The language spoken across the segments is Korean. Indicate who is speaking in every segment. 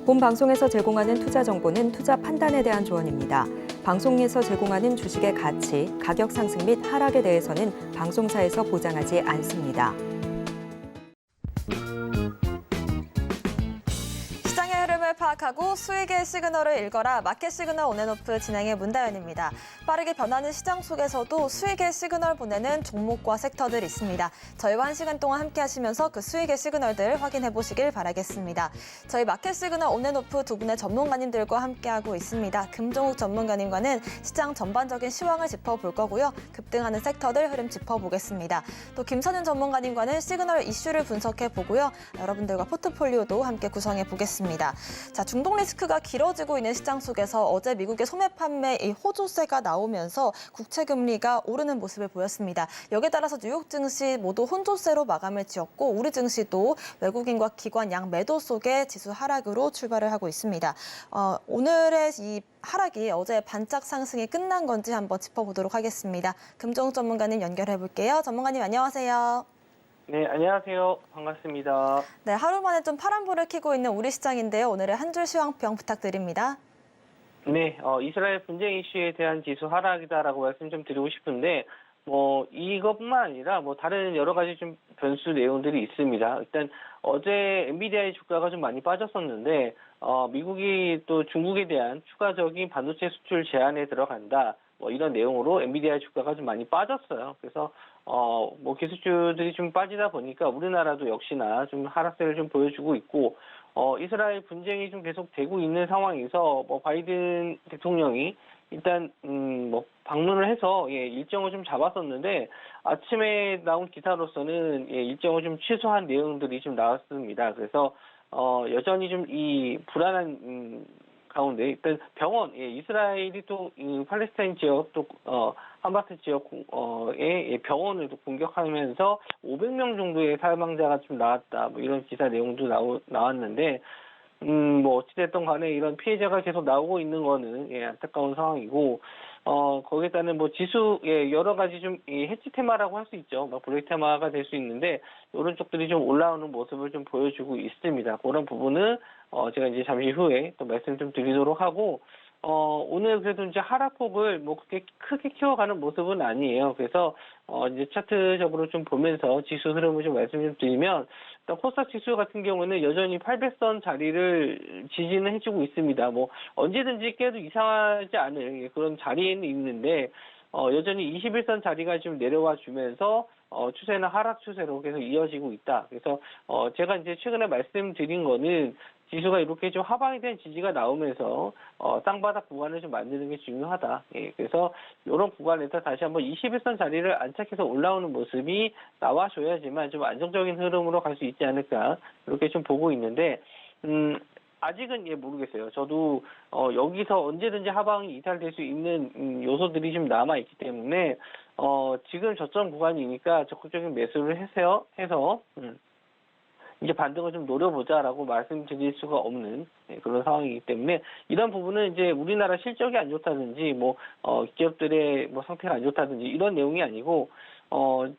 Speaker 1: 본 방송에서 제공하는 투자 정보는 투자 판단에 대한 조언입니다. 방송에서 제공하는 주식의 가치, 가격 상승 및 하락에 대해서는 방송사에서 보장하지 않습니다.
Speaker 2: 시장의 흐름을 파악하고 수익의 시그널을 읽어라. 마켓 시그널 온앤오프 진행의 문다연입니다. 빠르게 변하는 시장 속에서도 수익의 시그널 보내는 종목과 섹터들 있습니다. 저희와 1시간 동안 함께 하시면서 그 수익의 시그널들 확인해 보시길 바라겠습니다. 저희 마켓 시그널 온앤오프 두 분의 전문가님들과 함께하고 있습니다. 금종욱 전문가님과는 시장 전반적인 시황을 짚어볼 거고요. 급등하는 섹터들 흐름 짚어보겠습니다. 또 김선윤 전문가님과는 시그널 이슈를 분석해 보고요. 여러분들과 포트폴리오도 함께 구성해 보겠습니다. 자, 중동 리스크가 길어지고 있는 시장 속에서 어제 미국의 소매 판매 이 호조세가 나오면서 국채 금리가 오르는 모습을 보였습니다. 여기에 따라서 뉴욕 증시 모두 혼조세로 마감을 지었고 우리 증시도 외국인과 기관 양 매도 속에 지수 하락으로 출발을 하고 있습니다. 오늘의 이 하락이 어제 반짝 상승이 끝난 건지 한번 짚어보도록 하겠습니다. 금종욱 전문가님 연결해 볼게요. 전문가님 안녕하세요.
Speaker 3: 네, 안녕하세요. 반갑습니다.
Speaker 2: 네, 하루 만에 좀 파란불을 켜고 있는 우리 시장인데요. 오늘의 한 줄 시황평 부탁드립니다.
Speaker 3: 네, 이스라엘 분쟁 이슈에 대한 지수 하락이다라고 말씀 좀 드리고 싶은데, 이것뿐만 아니라 다른 여러 가지 좀 변수 내용들이 있습니다. 일단 어제 엔비디아의 주가가 좀 많이 빠졌었는데, 미국이 또 중국에 대한 추가적인 반도체 수출 제한에 들어간다. 이런 내용으로 엔비디아 주가가 좀 많이 빠졌어요. 그래서 기술주들이 좀 빠지다 보니까 우리나라도 역시나 좀 하락세를 좀 보여주고 있고, 이스라엘 분쟁이 좀 계속 되고 있는 상황에서 바이든 대통령이 일단 방문을 해서 일정을 좀 잡았었는데 아침에 나온 기사로서는 일정을 좀 취소한 내용들이 좀 나왔습니다. 그래서 여전히 좀 이 불안한 가운데 일단 병원, 이스라엘이 또 팔레스타인 지역 또 하마스 지역의 병원을 또 공격하면서 500명 정도의 사망자가 좀 나왔다. 이런 기사 내용도 나왔는데 어찌됐든 간에 이런 피해자가 계속 나오고 있는 거는 안타까운 상황이고 거기에 따른 지수 여러 가지 좀 해지 테마라고 할 수 있죠. 브레이크 테마가 될 수 있는데 이런 쪽들이 좀 올라오는 모습을 좀 보여주고 있습니다. 그런 부분은 제가 이제 잠시 후에 또 말씀 좀 드리도록 하고 오늘 그래도 이제 하락폭을 그렇게 크게 키워가는 모습은 아니에요. 그래서 이제 차트적으로 좀 보면서 지수 흐름을 좀 말씀 좀 드리면 일단 코스닥 지수 같은 경우는 여전히 800선 자리를 지지는 해주고 있습니다. 언제든지 깨도 이상하지 않을 그런 자리에는 있는데 여전히 21선 자리가 좀 내려와 주면서 추세는 하락 추세로 계속 이어지고 있다. 그래서 제가 이제 최근에 말씀드린 거는 지수가 이렇게 좀 하방에 대한 지지가 나오면서 쌍바닥 구간을 좀 만드는 게 중요하다. 그래서 이런 구간에서 다시 한번 21선 자리를 안착해서 올라오는 모습이 나와줘야지만 좀 안정적인 흐름으로 갈 수 있지 않을까 이렇게 좀 보고 있는데 아직은 모르겠어요. 저도 여기서 언제든지 하방이 이탈될 수 있는 요소들이 좀 남아 있기 때문에 지금 저점 구간이니까 적극적인 매수를 해서 이제 반등을 좀 노려보자라고 말씀드릴 수가 없는 그런 상황이기 때문에 이런 부분은 이제 우리나라 실적이 안 좋다든지 기업들의 상태가 안 좋다든지 이런 내용이 아니고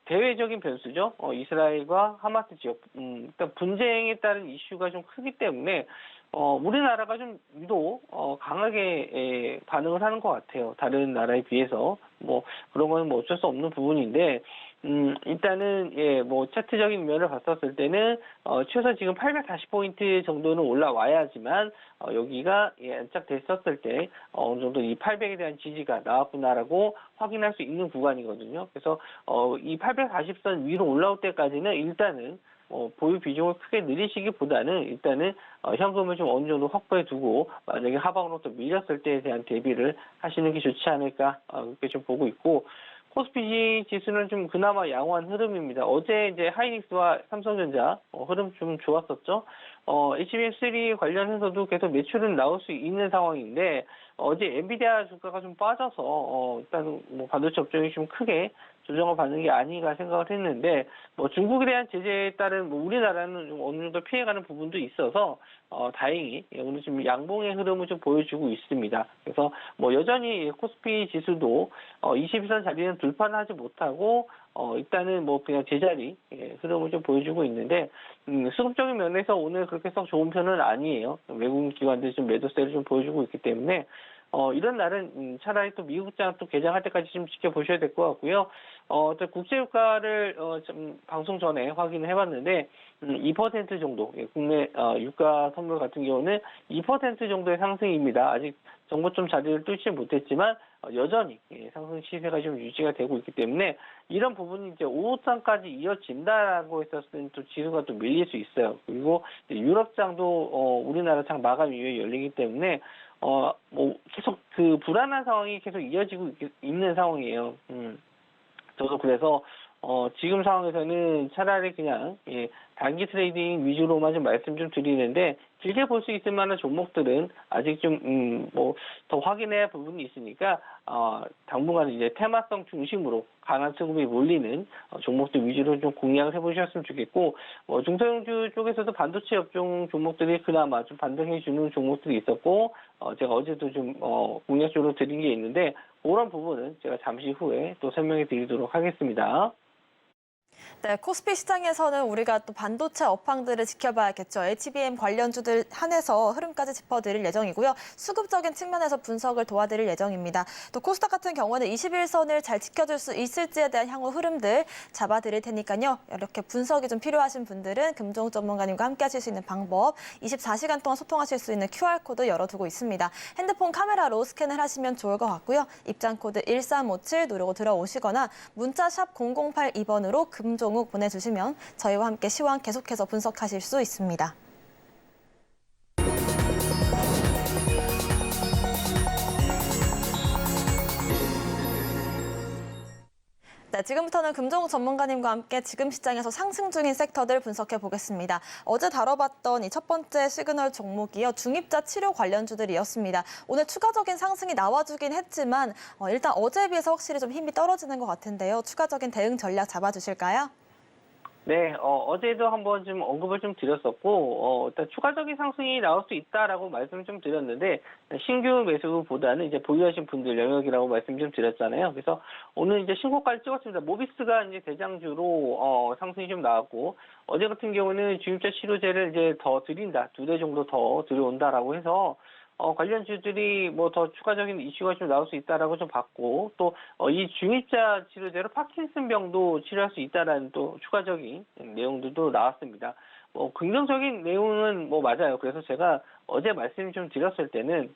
Speaker 3: 대외적인 변수죠. 이스라엘과 하마스 지역 일단 분쟁에 따른 이슈가 좀 크기 때문에 우리나라가 좀 유독 강하게 반응을 하는 것 같아요. 다른 나라에 비해서 그런 거는 어쩔 수 없는 부분인데 일단은 차트적인 면을 봤었을 때는 최소 지금 840포인트 정도는 올라와야지만 여기가 안착됐었을 때 어느 정도 이 800에 대한 지지가 나왔구나라고 확인할 수 있는 구간이거든요. 그래서 이 840선 위로 올라올 때까지는 일단은 보유 비중을 크게 늘리시기보다는 일단은 현금을 좀 어느 정도 확보해 두고 만약에 하방으로 또 밀렸을 때에 대한 대비를 하시는 게 좋지 않을까 그렇게 좀 보고 있고 코스피 지수는 좀 그나마 양호한 흐름입니다. 어제 이제 하이닉스와 삼성전자 흐름 좀 좋았었죠. HBM3 관련해서도 계속 매출은 나올 수 있는 상황인데 어제 엔비디아 주가가 좀 빠져서 일단 뭐 반도체 업종이 좀 크게 조정을 받는 게 아닌가 생각을 했는데 뭐 중국에 대한 제재에 따른 뭐 우리나라는 좀 어느 정도 피해가는 부분도 있어서 다행히 오늘 좀 양봉의 흐름을 좀 보여주고 있습니다. 그래서 뭐 여전히 코스피 지수도 22선 자리는 돌파는 하지 못하고 일단은 뭐 그냥 제자리 흐름을 좀 보여주고 있는데 수급적인 면에서 오늘 그렇게 썩 좋은 편은 아니에요. 외국인 기관들이 좀 매도세를 좀 보여주고 있기 때문에 이런 날은 차라리 또 미국장 또 개장할 때까지 좀 지켜보셔야 될 것 같고요. 또 국제유가를 좀 방송 전에 확인을 해봤는데 2% 정도 국내 유가 선물 같은 경우는 2% 정도의 상승입니다. 아직 정고점 자리를 뚫지 못했지만 여전히 상승 시세가 좀 유지가 되고 있기 때문에 이런 부분이 이제 5호선까지 이어진다라고 했었을 때는 또 지수가 또 밀릴 수 있어요. 그리고 유럽장도 우리나라 장 마감 이후에 열리기 때문에 뭐 계속 그 불안한 상황이 계속 이어지고 있는 상황이에요. 저도 그래서 지금 상황에서는 차라리 그냥 단기 트레이딩 위주로만 좀 말씀 좀 드리는데 길게 볼 수 있을 만한 종목들은 아직 좀 뭐 더 확인해야 할 부분이 있으니까 당분간 이제 테마성 중심으로 강한 수급이 몰리는 종목들 위주로 좀 공략을 해보셨으면 좋겠고 중소형주 쪽에서도 반도체 업종 종목들이 그나마 좀 반등해주는 종목들이 있었고 제가 어제도 좀 공략적으로 드린 게 있는데 그런 부분은 제가 잠시 후에 또 설명해 드리도록 하겠습니다.
Speaker 2: 네, 코스피 시장에서는 우리가 또 반도체 업황들을 지켜봐야겠죠. HBM 관련주들 한해서 흐름까지 짚어드릴 예정이고요. 수급적인 측면에서 분석을 도와드릴 예정입니다. 또 코스닥 같은 경우는 21선을 잘 지켜줄 수 있을지에 대한 향후 흐름들 잡아드릴 테니까요. 이렇게 분석이 좀 필요하신 분들은 금종 전문가님과 함께 하실 수 있는 방법, 24시간 동안 소통하실 수 있는 QR코드 열어두고 있습니다. 핸드폰 카메라로 스캔을 하시면 좋을 것 같고요. 입장코드 1357 누르고 들어오시거나 문자 샵 0082번으로 금종욱 보내주시면 저희와 함께 시황 계속해서 분석하실 수 있습니다. 네, 지금부터는 금종욱 전문가님과 함께 지금 시장에서 상승 중인 섹터들 분석해 보겠습니다. 어제 다뤄봤던 이 첫 번째 시그널 종목이요. 중입자 치료 관련주들이었습니다. 오늘 추가적인 상승이 나와주긴 했지만 일단 어제에 비해서 확실히 좀 힘이 떨어지는 것 같은데요. 추가적인 대응 전략 잡아주실까요?
Speaker 3: 네, 어제도 한번 좀 언급을 좀 드렸었고, 일단 추가적인 상승이 나올 수 있다라고 말씀을 좀 드렸는데, 신규 매수보다는 이제 보유하신 분들 영역이라고 말씀 좀 드렸잖아요. 그래서 오늘 이제 신고가를 찍었습니다. 모비스가 이제 대장주로, 상승이 좀 나왔고, 어제 같은 경우는 주입자 치료제를 이제 더 드린다, 2대 정도 더 들어온다라고 해서, 관련주들이 뭐 더 추가적인 이슈가 좀 나올 수 있다라고 좀 봤고, 또, 이 중입자 치료제로 파킨슨 병도 치료할 수 있다라는 또 추가적인 내용들도 나왔습니다. 긍정적인 내용은 뭐 맞아요. 그래서 제가 어제 말씀 좀 드렸을 때는,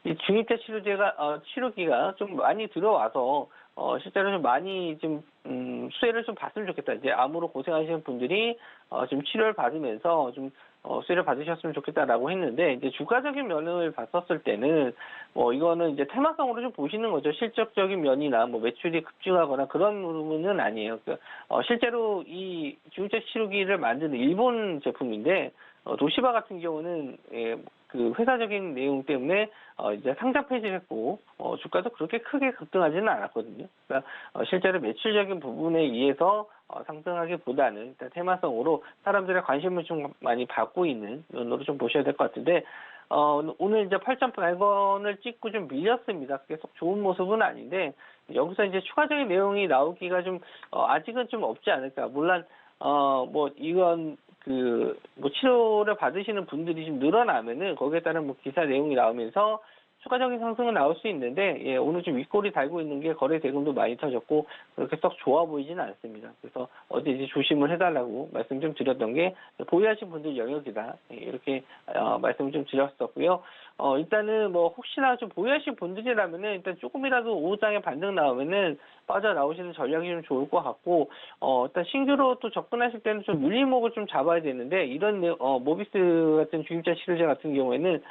Speaker 3: 이 중입자 치료제가, 치료기가 좀 많이 들어와서, 실제로 좀 많이 좀, 수혜를 좀 봤으면 좋겠다. 이제 암으로 고생하시는 분들이, 좀 치료를 받으면서 좀, 수혜를 받으셨으면 좋겠다라고 했는데, 이제 주가적인 면을 봤었을 때는, 이거는 이제 테마성으로 좀 보시는 거죠. 실적적인 면이나 뭐 매출이 급증하거나 그런 부분은 아니에요. 실제로 이 중입자 치료기를 만드는 일본 제품인데, 도시바 같은 경우는, 그 회사적인 내용 때문에 이제 상장 폐지했고 주가도 그렇게 크게 급등하지는 않았거든요. 그러니까 실제로 매출적인 부분에 의해서 상승하기보다는 일단 테마성으로 사람들의 관심을 좀 많이 받고 있는 면으로 좀 보셔야 될 것 같은데 오늘 이제 8,800원을 찍고 좀 밀렸습니다. 계속 좋은 모습은 아닌데 여기서 이제 추가적인 내용이 나오기가 좀 아직은 좀 없지 않을까. 물론 뭐 이건 뭐 치료를 받으시는 분들이 좀 늘어나면은 거기에 따른 뭐 기사 내용이 나오면서 추가적인 상승은 나올 수 있는데, 오늘 좀 윗골이 달고 있는 게 거래 대금도 많이 터졌고, 그렇게 썩 좋아 보이지는 않습니다. 그래서 어제 이제 조심을 해달라고 말씀 좀 드렸던 게, 보유하신 분들 영역이다. 이렇게, 말씀을 좀 드렸었고요. 일단은 뭐 혹시나 좀 보유하신 분들이라면은 일단 조금이라도 오후장에 반등 나오면은 빠져나오시는 전략이 좀 좋을 것 같고, 일단 신규로 또 접근하실 때는 좀 물림목을 좀 잡아야 되는데, 이런, 모비스 같은 중입자 치료제 같은 경우에는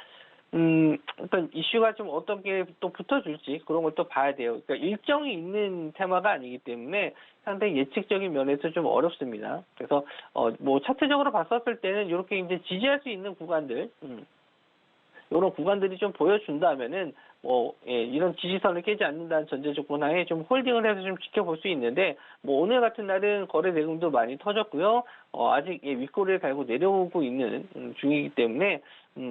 Speaker 3: 일단 이슈가 좀 어떻게 또 붙어줄지 그런 걸 또 봐야 돼요. 그러니까 일정이 있는 테마가 아니기 때문에 상당히 예측적인 면에서 좀 어렵습니다. 그래서 뭐 차트적으로 봤었을 때는 이렇게 이제 지지할 수 있는 구간들, 이런 구간들이 좀 보여준다면은 이런 지지선을 깨지 않는다는 전제 조건 하에 좀 홀딩을 해서 좀 지켜볼 수 있는데 뭐 오늘 같은 날은 거래 대금도 많이 터졌고요. 아직 윗꼬리를 달고 내려오고 있는 중이기 때문에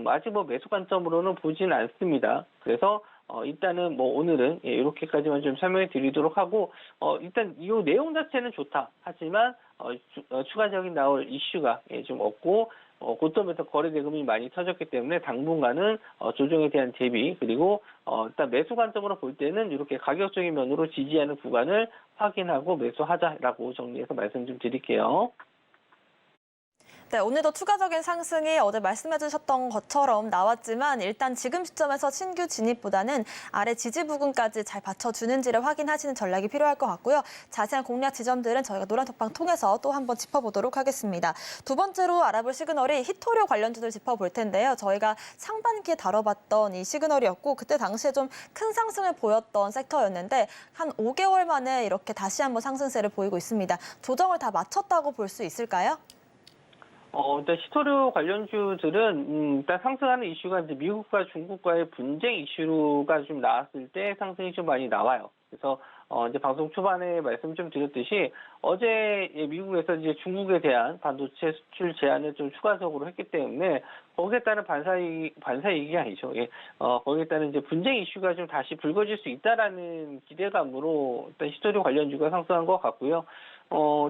Speaker 3: 아직 뭐 매수 관점으로는 보지는 않습니다. 그래서 일단은 뭐 오늘은 이렇게까지만 좀 설명해 드리도록 하고 일단 이 내용 자체는 좋다. 하지만 추가적인 나올 이슈가 좀 없고 고점에서 거래 대금이 많이 터졌기 때문에 당분간은 조정에 대한 대비 그리고 일단 매수 관점으로 볼 때는 이렇게 가격적인 면으로 지지하는 구간을 확인하고 매수하자라고 정리해서 말씀 좀 드릴게요.
Speaker 2: 네, 오늘도 추가적인 상승이 어제 말씀해 주셨던 것처럼 나왔지만 일단 지금 시점에서 신규 진입보다는 아래 지지 부근까지 잘 받쳐주는지를 확인하시는 전략이 필요할 것 같고요. 자세한 공략 지점들은 저희가 노란톡방 통해서 또 한번 짚어보도록 하겠습니다. 두 번째로 알아볼 시그널이 히토류 관련주들 짚어볼 텐데요. 저희가 상반기에 다뤄봤던 이 시그널이었고 그때 당시에 좀 큰 상승을 보였던 섹터였는데 한 5개월 만에 이렇게 다시 한번 상승세를 보이고 있습니다. 조정을 다 마쳤다고 볼 수 있을까요?
Speaker 3: 일단 히토류 관련주들은 일단 상승하는 이슈가 이제 미국과 중국과의 분쟁 이슈가 좀 나왔을 때 상승이 좀 많이 나와요. 그래서 이제 방송 초반에 말씀 좀 드렸듯이 어제 미국에서 이제 중국에 대한 반도체 수출 제한을 좀 추가적으로 했기 때문에 거기에 따른 반사이익이 아니죠. 거기에 따른 이제 분쟁 이슈가 좀 다시 불거질 수 있다라는 기대감으로 일단 히토류 관련주가 상승한 것 같고요.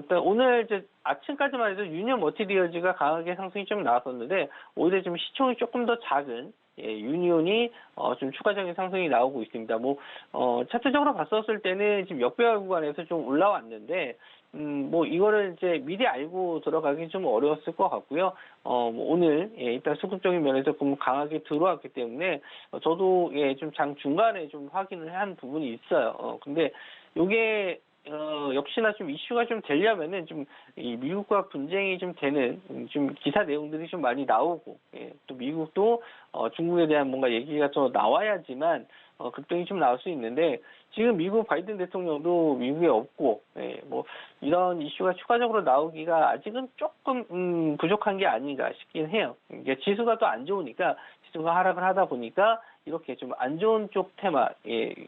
Speaker 3: 일단 오늘 이제 아침까지만 해도 유니온 머티리얼즈가 강하게 상승이 좀 나왔었는데 오히려 좀 시총이 조금 더 작은 유니온이 좀 추가적인 상승이 나오고 있습니다. 차트적으로 봤었을 때는 지금 역배열 구간에서 좀 올라왔는데 이거를 이제 미리 알고 들어가기 좀 어려웠을 것 같고요. 오늘 일단 수급적인 면에서 보면 강하게 들어왔기 때문에 저도 좀 장 중간에 좀 확인을 한 부분이 있어요. 근데 요게 역시나 좀 이슈가 좀 되려면은 좀 이 미국과 분쟁이 좀 되는 좀 기사 내용들이 좀 많이 나오고 또 미국도 중국에 대한 뭔가 얘기가 더 나와야지만 급등이 좀 나올 수 있는데 지금 미국 바이든 대통령도 미국에 없고 이런 이슈가 추가적으로 나오기가 아직은 조금 부족한 게 아닌가 싶긴 해요. 이게 지수가 또 안 좋으니까 지수가 하락을 하다 보니까 이렇게 좀 안 좋은 쪽 테마,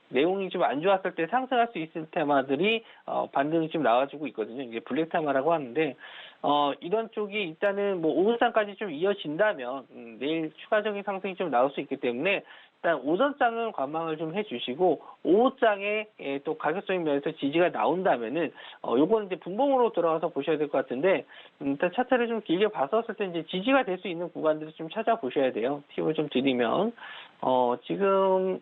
Speaker 3: 내용이 좀 안 좋았을 때 상승할 수 있을 테마들이 반등이 좀 나와주고 있거든요. 이게 블랙 테마라고 하는데 이런 쪽이 일단은 오후장까지 좀 이어진다면 내일 추가적인 상승이 좀 나올 수 있기 때문에 일단 오전장은 관망을 좀 해주시고 오후장에 또 가격적인 면에서 지지가 나온다면은 요거는 이제 분봉으로 들어가서 보셔야 될 것 같은데 일단 차트를 좀 길게 봤었을 때 이제 지지가 될 수 있는 구간들을 좀 찾아보셔야 돼요. 팁을 좀 드리면 지금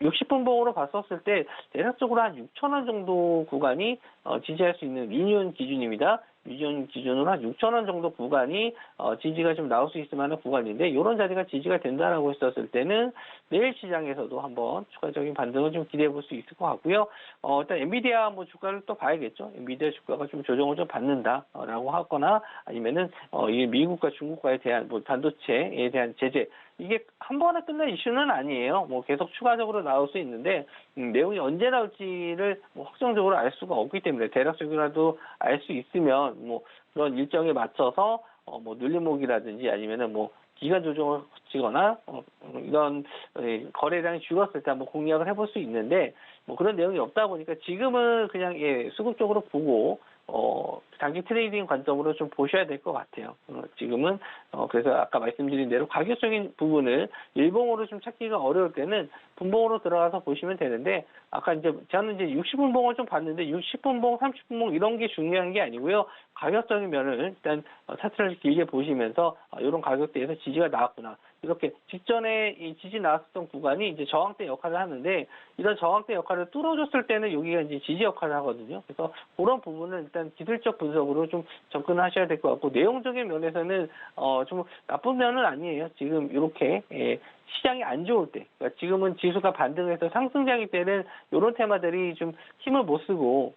Speaker 3: 60분봉으로 봤었을 때 대략적으로 한 6,000원 정도 구간이 지지할 수 있는 유니온 기준입니다. 유니온 기준으로 한 6,000원 정도 구간이 지지가 좀 나올 수 있을 만한 구간인데 이런 자리가 지지가 된다라고 했었을 때는 내일 시장에서도 한번 추가적인 반등을 좀 기대해 볼 수 있을 것 같고요. 일단 엔비디아 주가를 또 봐야겠죠. 엔비디아 주가가 좀 조정을 좀 받는다라고 하거나 아니면은 이 미국과 중국과에 대한 반도체에 대한 제재 이게 한 번에 끝날 이슈는 아니에요. 계속 추가적으로 나올 수 있는데 내용이 언제 나올지를 확정적으로 알 수가 없기 때문에 대략적이라도 알 수 있으면 그런 일정에 맞춰서 눌림목이라든지 아니면은 기간 조정을 거치거나 이런 거래량이 줄었을 때 한번 공략을 해볼 수 있는데 그런 내용이 없다 보니까 지금은 그냥 수급적으로 보고 장기 트레이딩 관점으로 좀 보셔야 될 것 같아요. 지금은 그래서 아까 말씀드린 대로 가격적인 부분을 일봉으로 좀 찾기가 어려울 때는 분봉으로 들어가서 보시면 되는데 아까 저는 60분봉을 좀 봤는데 60분봉, 30분봉 이런 게 중요한 게 아니고요. 가격적인 면을 일단 차트를 길게 보시면서 이런 가격대에서 지지가 나왔구나. 이렇게 직전에 이 지지 나왔었던 구간이 이제 저항대 역할을 하는데 이런 저항대 역할을 뚫어줬을 때는 여기가 이제 지지 역할을 하거든요. 그래서 그런 부분은 일단 기술적 분석으로 좀 접근하셔야 될 것 같고 내용적인 면에서는 좀 나쁜 면은 아니에요. 지금 이렇게 시장이 안 좋을 때, 그러니까 지금은 지수가 반등해서 상승장일 때는 이런 테마들이 좀 힘을 못 쓰고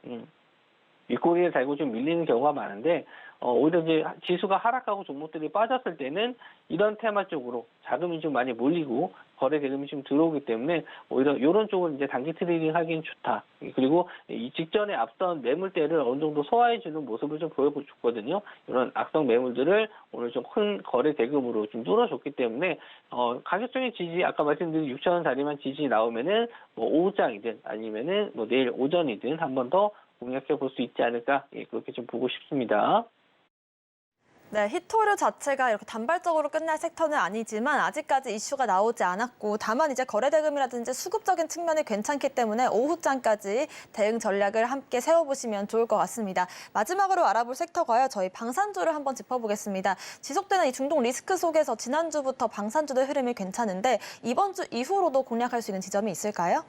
Speaker 3: 윗꼬리를 달고 좀 밀리는 경우가 많은데 오히려 이제 지수가 하락하고 종목들이 빠졌을 때는 이런 테마 쪽으로 자금이 좀 많이 몰리고 거래 대금이 좀 들어오기 때문에 오히려 이런 쪽은 이제 단기 트레이딩 하기엔 좋다. 그리고 이 직전에 앞선 매물대를 어느 정도 소화해주는 모습을 좀 보여줬거든요. 이런 악성 매물들을 오늘 좀 큰 거래 대금으로 좀 뚫어줬기 때문에 가격적인 지지 아까 말씀드린 6,000원 자리만 지지 나오면은 뭐 오후장이든 아니면은 뭐 내일 오전이든 한 번 더 공략해 볼 수 있지 않을까 그렇게 좀 보고 싶습니다.
Speaker 2: 네, 히토류 자체가 이렇게 단발적으로 끝날 섹터는 아니지만 아직까지 이슈가 나오지 않았고 다만 이제 거래 대금이라든지 수급적인 측면이 괜찮기 때문에 오후장까지 대응 전략을 함께 세워보시면 좋을 것 같습니다. 마지막으로 알아볼 섹터가요. 저희 방산주를 한번 짚어보겠습니다. 지속되는 이 중동 리스크 속에서 지난주부터 방산주의 흐름이 괜찮은데 이번 주 이후로도 공략할 수 있는 지점이 있을까요?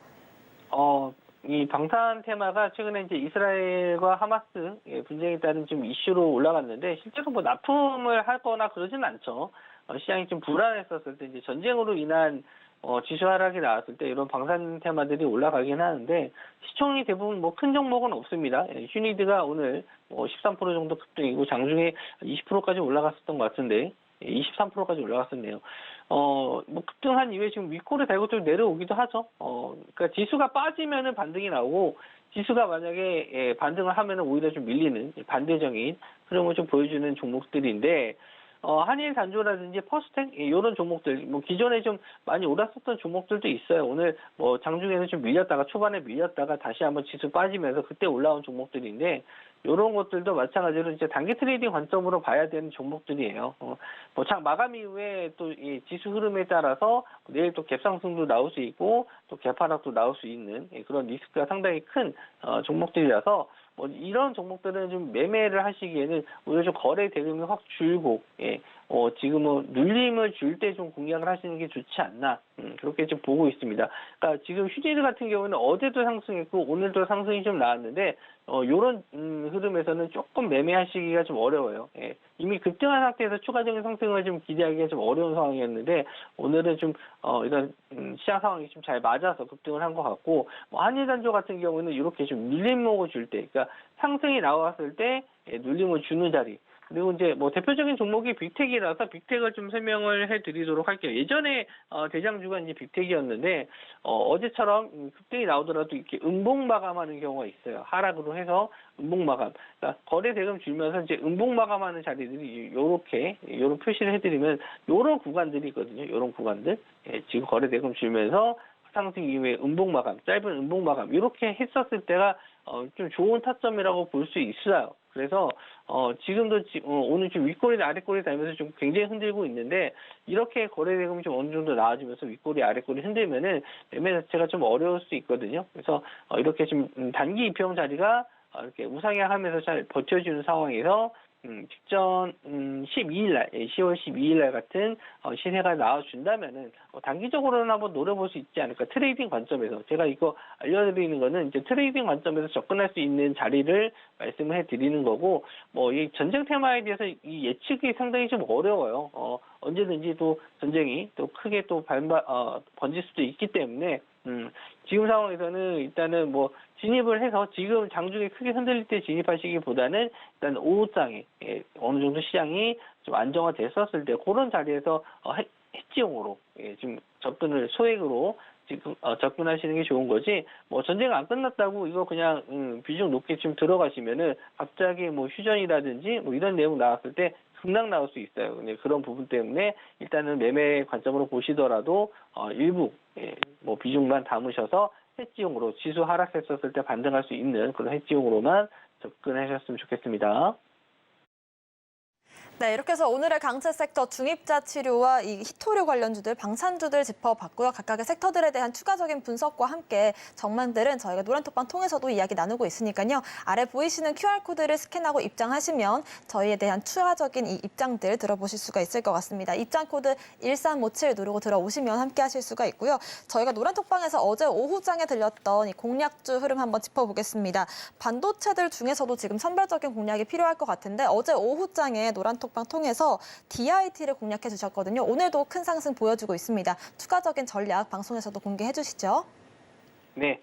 Speaker 3: 이 방산 테마가 최근에 이제 이스라엘과 하마스 분쟁에 따른 좀 이슈로 올라갔는데 실제로 뭐 납품을 하거나 그러지는 않죠. 시장이 좀 불안했었을 때 이제 전쟁으로 인한 지수 하락이 나왔을 때 이런 방산 테마들이 올라가긴 하는데 시총이 대부분 뭐 큰 종목은 없습니다. 휴니드가 오늘 13% 정도 급등이고 장중에 20%까지 올라갔었던 것 같은데 23%까지 올라갔었네요. 뭐 급등한 이후에 지금 윗골을 달고 좀 내려오기도 하죠. 그러니까 지수가 빠지면은 반등이 나오고 지수가 만약에 반등을 하면은 오히려 좀 밀리는 반대적인 흐름을 좀 보여주는 종목들인데 한일 단조라든지 퍼스텍 이런 종목들 뭐 기존에 좀 많이 올랐었던 종목들도 있어요. 오늘 뭐 장중에는 좀 밀렸다가 초반에 밀렸다가 다시 한번 지수 빠지면서 그때 올라온 종목들인데 이런 것들도 마찬가지로 이제 단기 트레이딩 관점으로 봐야 되는 종목들이에요. 뭐 장 마감 이후에 또 이 지수 흐름에 따라서 내일 또 갭상승도 나올 수 있고 또 갭하락도 나올 수 있는 그런 리스크가 상당히 큰 종목들이라서 뭐 이런 종목들은 좀 매매를 하시기에는 오히려 좀 거래 대금이 확 줄고 지금 뭐 눌림을 줄 때 좀 공략을 하시는 게 좋지 않나 그렇게 좀 보고 있습니다. 그러니까 지금 휴지드 같은 경우는 어제도 상승했고 오늘도 상승이 좀 나왔는데 이런 흐름에서는 조금 매매하시기가 좀 어려워요. 이미 급등한 상태에서 추가적인 상승을 좀 기대하기가 좀 어려운 상황이었는데 오늘은 좀 이런 시장 상황이 좀 잘 맞아서 급등을 한 것 같고 뭐 한일단조 같은 경우는 이렇게 좀 눌림목을 줄 때, 그러니까 상승이 나왔을 때 눌림을 주는 자리. 그리고 이제 뭐 대표적인 종목이 빅텍이라서 빅텍을 좀 설명을 해드리도록 할게요. 예전에 대장주가 이제 빅텍이었는데 어제처럼 급등이 나오더라도 이렇게 음봉 마감하는 경우가 있어요. 하락으로 해서 음봉 마감. 그러니까 거래 대금 줄면서 이제 음봉 마감하는 자리들이 요런 표시를 해드리면 요런 구간들이 있거든요. 요런 구간들. 지금 거래 대금 줄면서 상승 이후에 음봉 마감, 짧은 음봉 마감 이렇게 했었을 때가 좀 좋은 타점이라고 볼 수 있어요. 그래서 지금도 오늘 좀 윗꼬리 아랫꼬리 달면서 좀 굉장히 흔들고 있는데 이렇게 거래 대금이 좀 어느 정도 나아지면서 윗꼬리 아랫꼬리 흔들면은 매매 자체가 좀 어려울 수 있거든요. 그래서 이렇게 좀 단기 입형 자리가 이렇게 우상향하면서 잘 버텨주는 상황에서 직전 12일 날, 10월 12일 날 같은 시세가 나와준다면은 단기적으로는 한번 노려볼 수 있지 않을까. 트레이딩 관점에서 제가 이거 알려드리는 거는 이제 트레이딩 관점에서 접근할 수 있는 자리를 말씀을 해드리는 거고 뭐 이 전쟁 테마에 대해서 이 예측이 상당히 좀 어려워요. 언제든지 또 전쟁이 또 크게 또 번질 수도 있기 때문에 지금 상황에서는 일단은 뭐 진입을 해서 지금 장중에 크게 흔들릴 때 진입하시기보다는 일단 오후장에 어느 정도 시장이 좀 안정화됐었을 때 그런 자리에서 해지용으로 좀 접근을 소액으로 지금 접근하시는 게 좋은 거지 뭐 전쟁 안 끝났다고 이거 그냥 비중 높게 좀 들어가시면은 갑자기 뭐 휴전이라든지 뭐 이런 내용 나왔을 때 급락 나올 수 있어요. 근데 그런 부분 때문에 일단은 매매 관점으로 보시더라도 일부 뭐 비중만 담으셔서 해지용으로 지수 하락했었을 때 반등할 수 있는 그런 해지용으로만 접근하셨으면 좋겠습니다.
Speaker 2: 네, 이렇게 해서 오늘의 강세 섹터 중입자 치료와 이 히토류 관련주들, 방산주들 짚어봤고요. 각각의 섹터들에 대한 추가적인 분석과 함께 전망들은 저희가 노란톡방 통해서도 이야기 나누고 있으니까요. 아래 보이시는 QR코드를 스캔하고 입장하시면 저희에 대한 추가적인 이 입장들 들어보실 수가 있을 것 같습니다. 입장 코드 1357 누르고 들어오시면 함께 하실 수가 있고요. 저희가 노란톡방에서 어제 오후장에 들렸던 이 공략주 흐름 한번 짚어보겠습니다. 반도체들 중에서도 지금 선별적인 공략이 필요할 것 같은데 어제 오후장에 노란톡방 통해서 DIT를 공략해 주셨거든요. 오늘도 큰 상승 보여주고 있습니다. 추가적인 전략 방송에서도 공개해 주시죠.
Speaker 3: 네.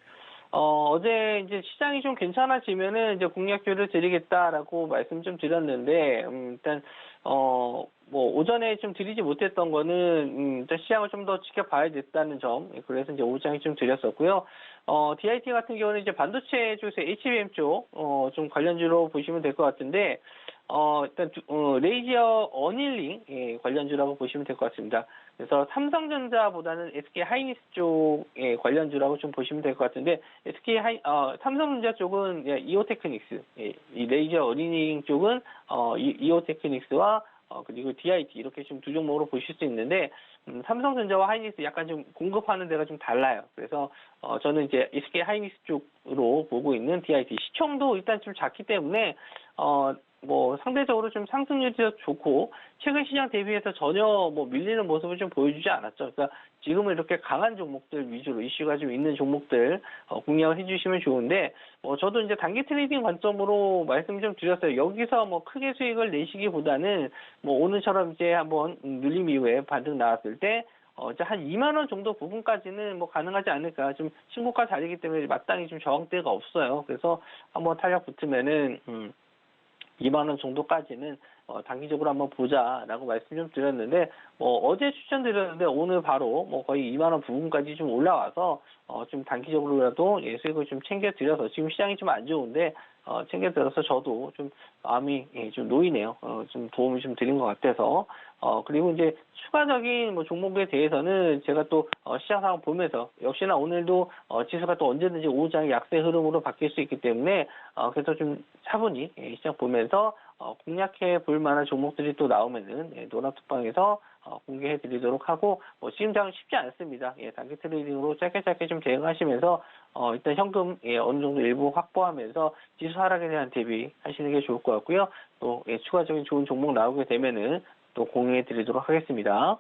Speaker 3: 어제 이제 시장이 좀 괜찮아지면은 이제 공략표를 드리겠다라고 말씀 좀 드렸는데, 일단, 뭐, 오전에 좀 드리지 못했던 거는, 일단 시장을 좀 더 지켜봐야겠다는 점, 그래서 이제 오후장에 좀 드렸었고요. DIT 같은 경우는 이제 반도체 쪽에서 HBM 쪽, 좀 관련주로 보시면 될 것 같은데, 일단, 레이저 어닐링, 예, 관련주라고 보시면 될 것 같습니다. 그래서 삼성전자보다는 SK 하이닉스 쪽의 관련주라고 좀 보시면 될 것 같은데, 삼성전자 쪽은 예, 이오테크닉스, 예, 이 레이저 어닝 쪽은 이오테크닉스와 그리고 DIT 이렇게 좀 두 종목으로 보실 수 있는데, 삼성전자와 하이닉스 약간 좀 공급하는 데가 좀 달라요. 그래서 저는 이제 SK 하이닉스 쪽으로 보고 있는 DIT 시총도 일단 좀 작기 때문에 뭐 상대적으로 좀 상승률이 더 좋고 최근 시장 대비해서 전혀 뭐 밀리는 모습을 좀 보여주지 않았죠. 그러니까 지금은 이렇게 강한 종목들 위주로 이슈가 좀 있는 종목들 공략을 해주시면 좋은데 저도 이제 단기 트레이딩 관점으로 말씀 좀 드렸어요. 여기서 뭐 크게 수익을 내시기보다는 뭐 오늘처럼 이제 한번 눌림 이후에 반등 나왔을 때 이제 한 2만 원 정도 부분까지는 뭐 가능하지 않을까. 좀 신고가 자리이기 때문에 마땅히 좀 저항대가 없어요. 그래서 한번 탄력 붙으면은 2만 원 정도까지는 단기적으로 한번 보자라고 말씀 좀 드렸는데 어제 추천드렸는데 오늘 바로 뭐 거의 2만 원 부분까지 좀 올라와서 좀 단기적으로라도 수익을 좀 챙겨드려서 지금 시장이 좀 안 좋은데 챙겨드려서 저도 좀 마음이 좀 놓이네요. 좀 도움을 좀 드린 것 같아서 그리고 이제 추가적인 뭐 종목에 대해서는 제가 또 시장 상황 보면서 역시나 오늘도 지수가 또 언제든지 오후장에 약세 흐름으로 바뀔 수 있기 때문에 그래서 좀 차분히 시장 보면서 공략해 볼 만한 종목들이 또 나오면은 노란톡방에서 공개해 드리도록 하고 지금 장은 쉽지 않습니다. 단기 트레이딩으로 짧게 좀 대응하시면서 일단 현금 어느 정도 일부 확보하면서 지수 하락에 대한 대비하시는 게 좋을 것 같고요. 또 추가적인 좋은 종목 나오게 되면은 또 공유해 드리도록 하겠습니다.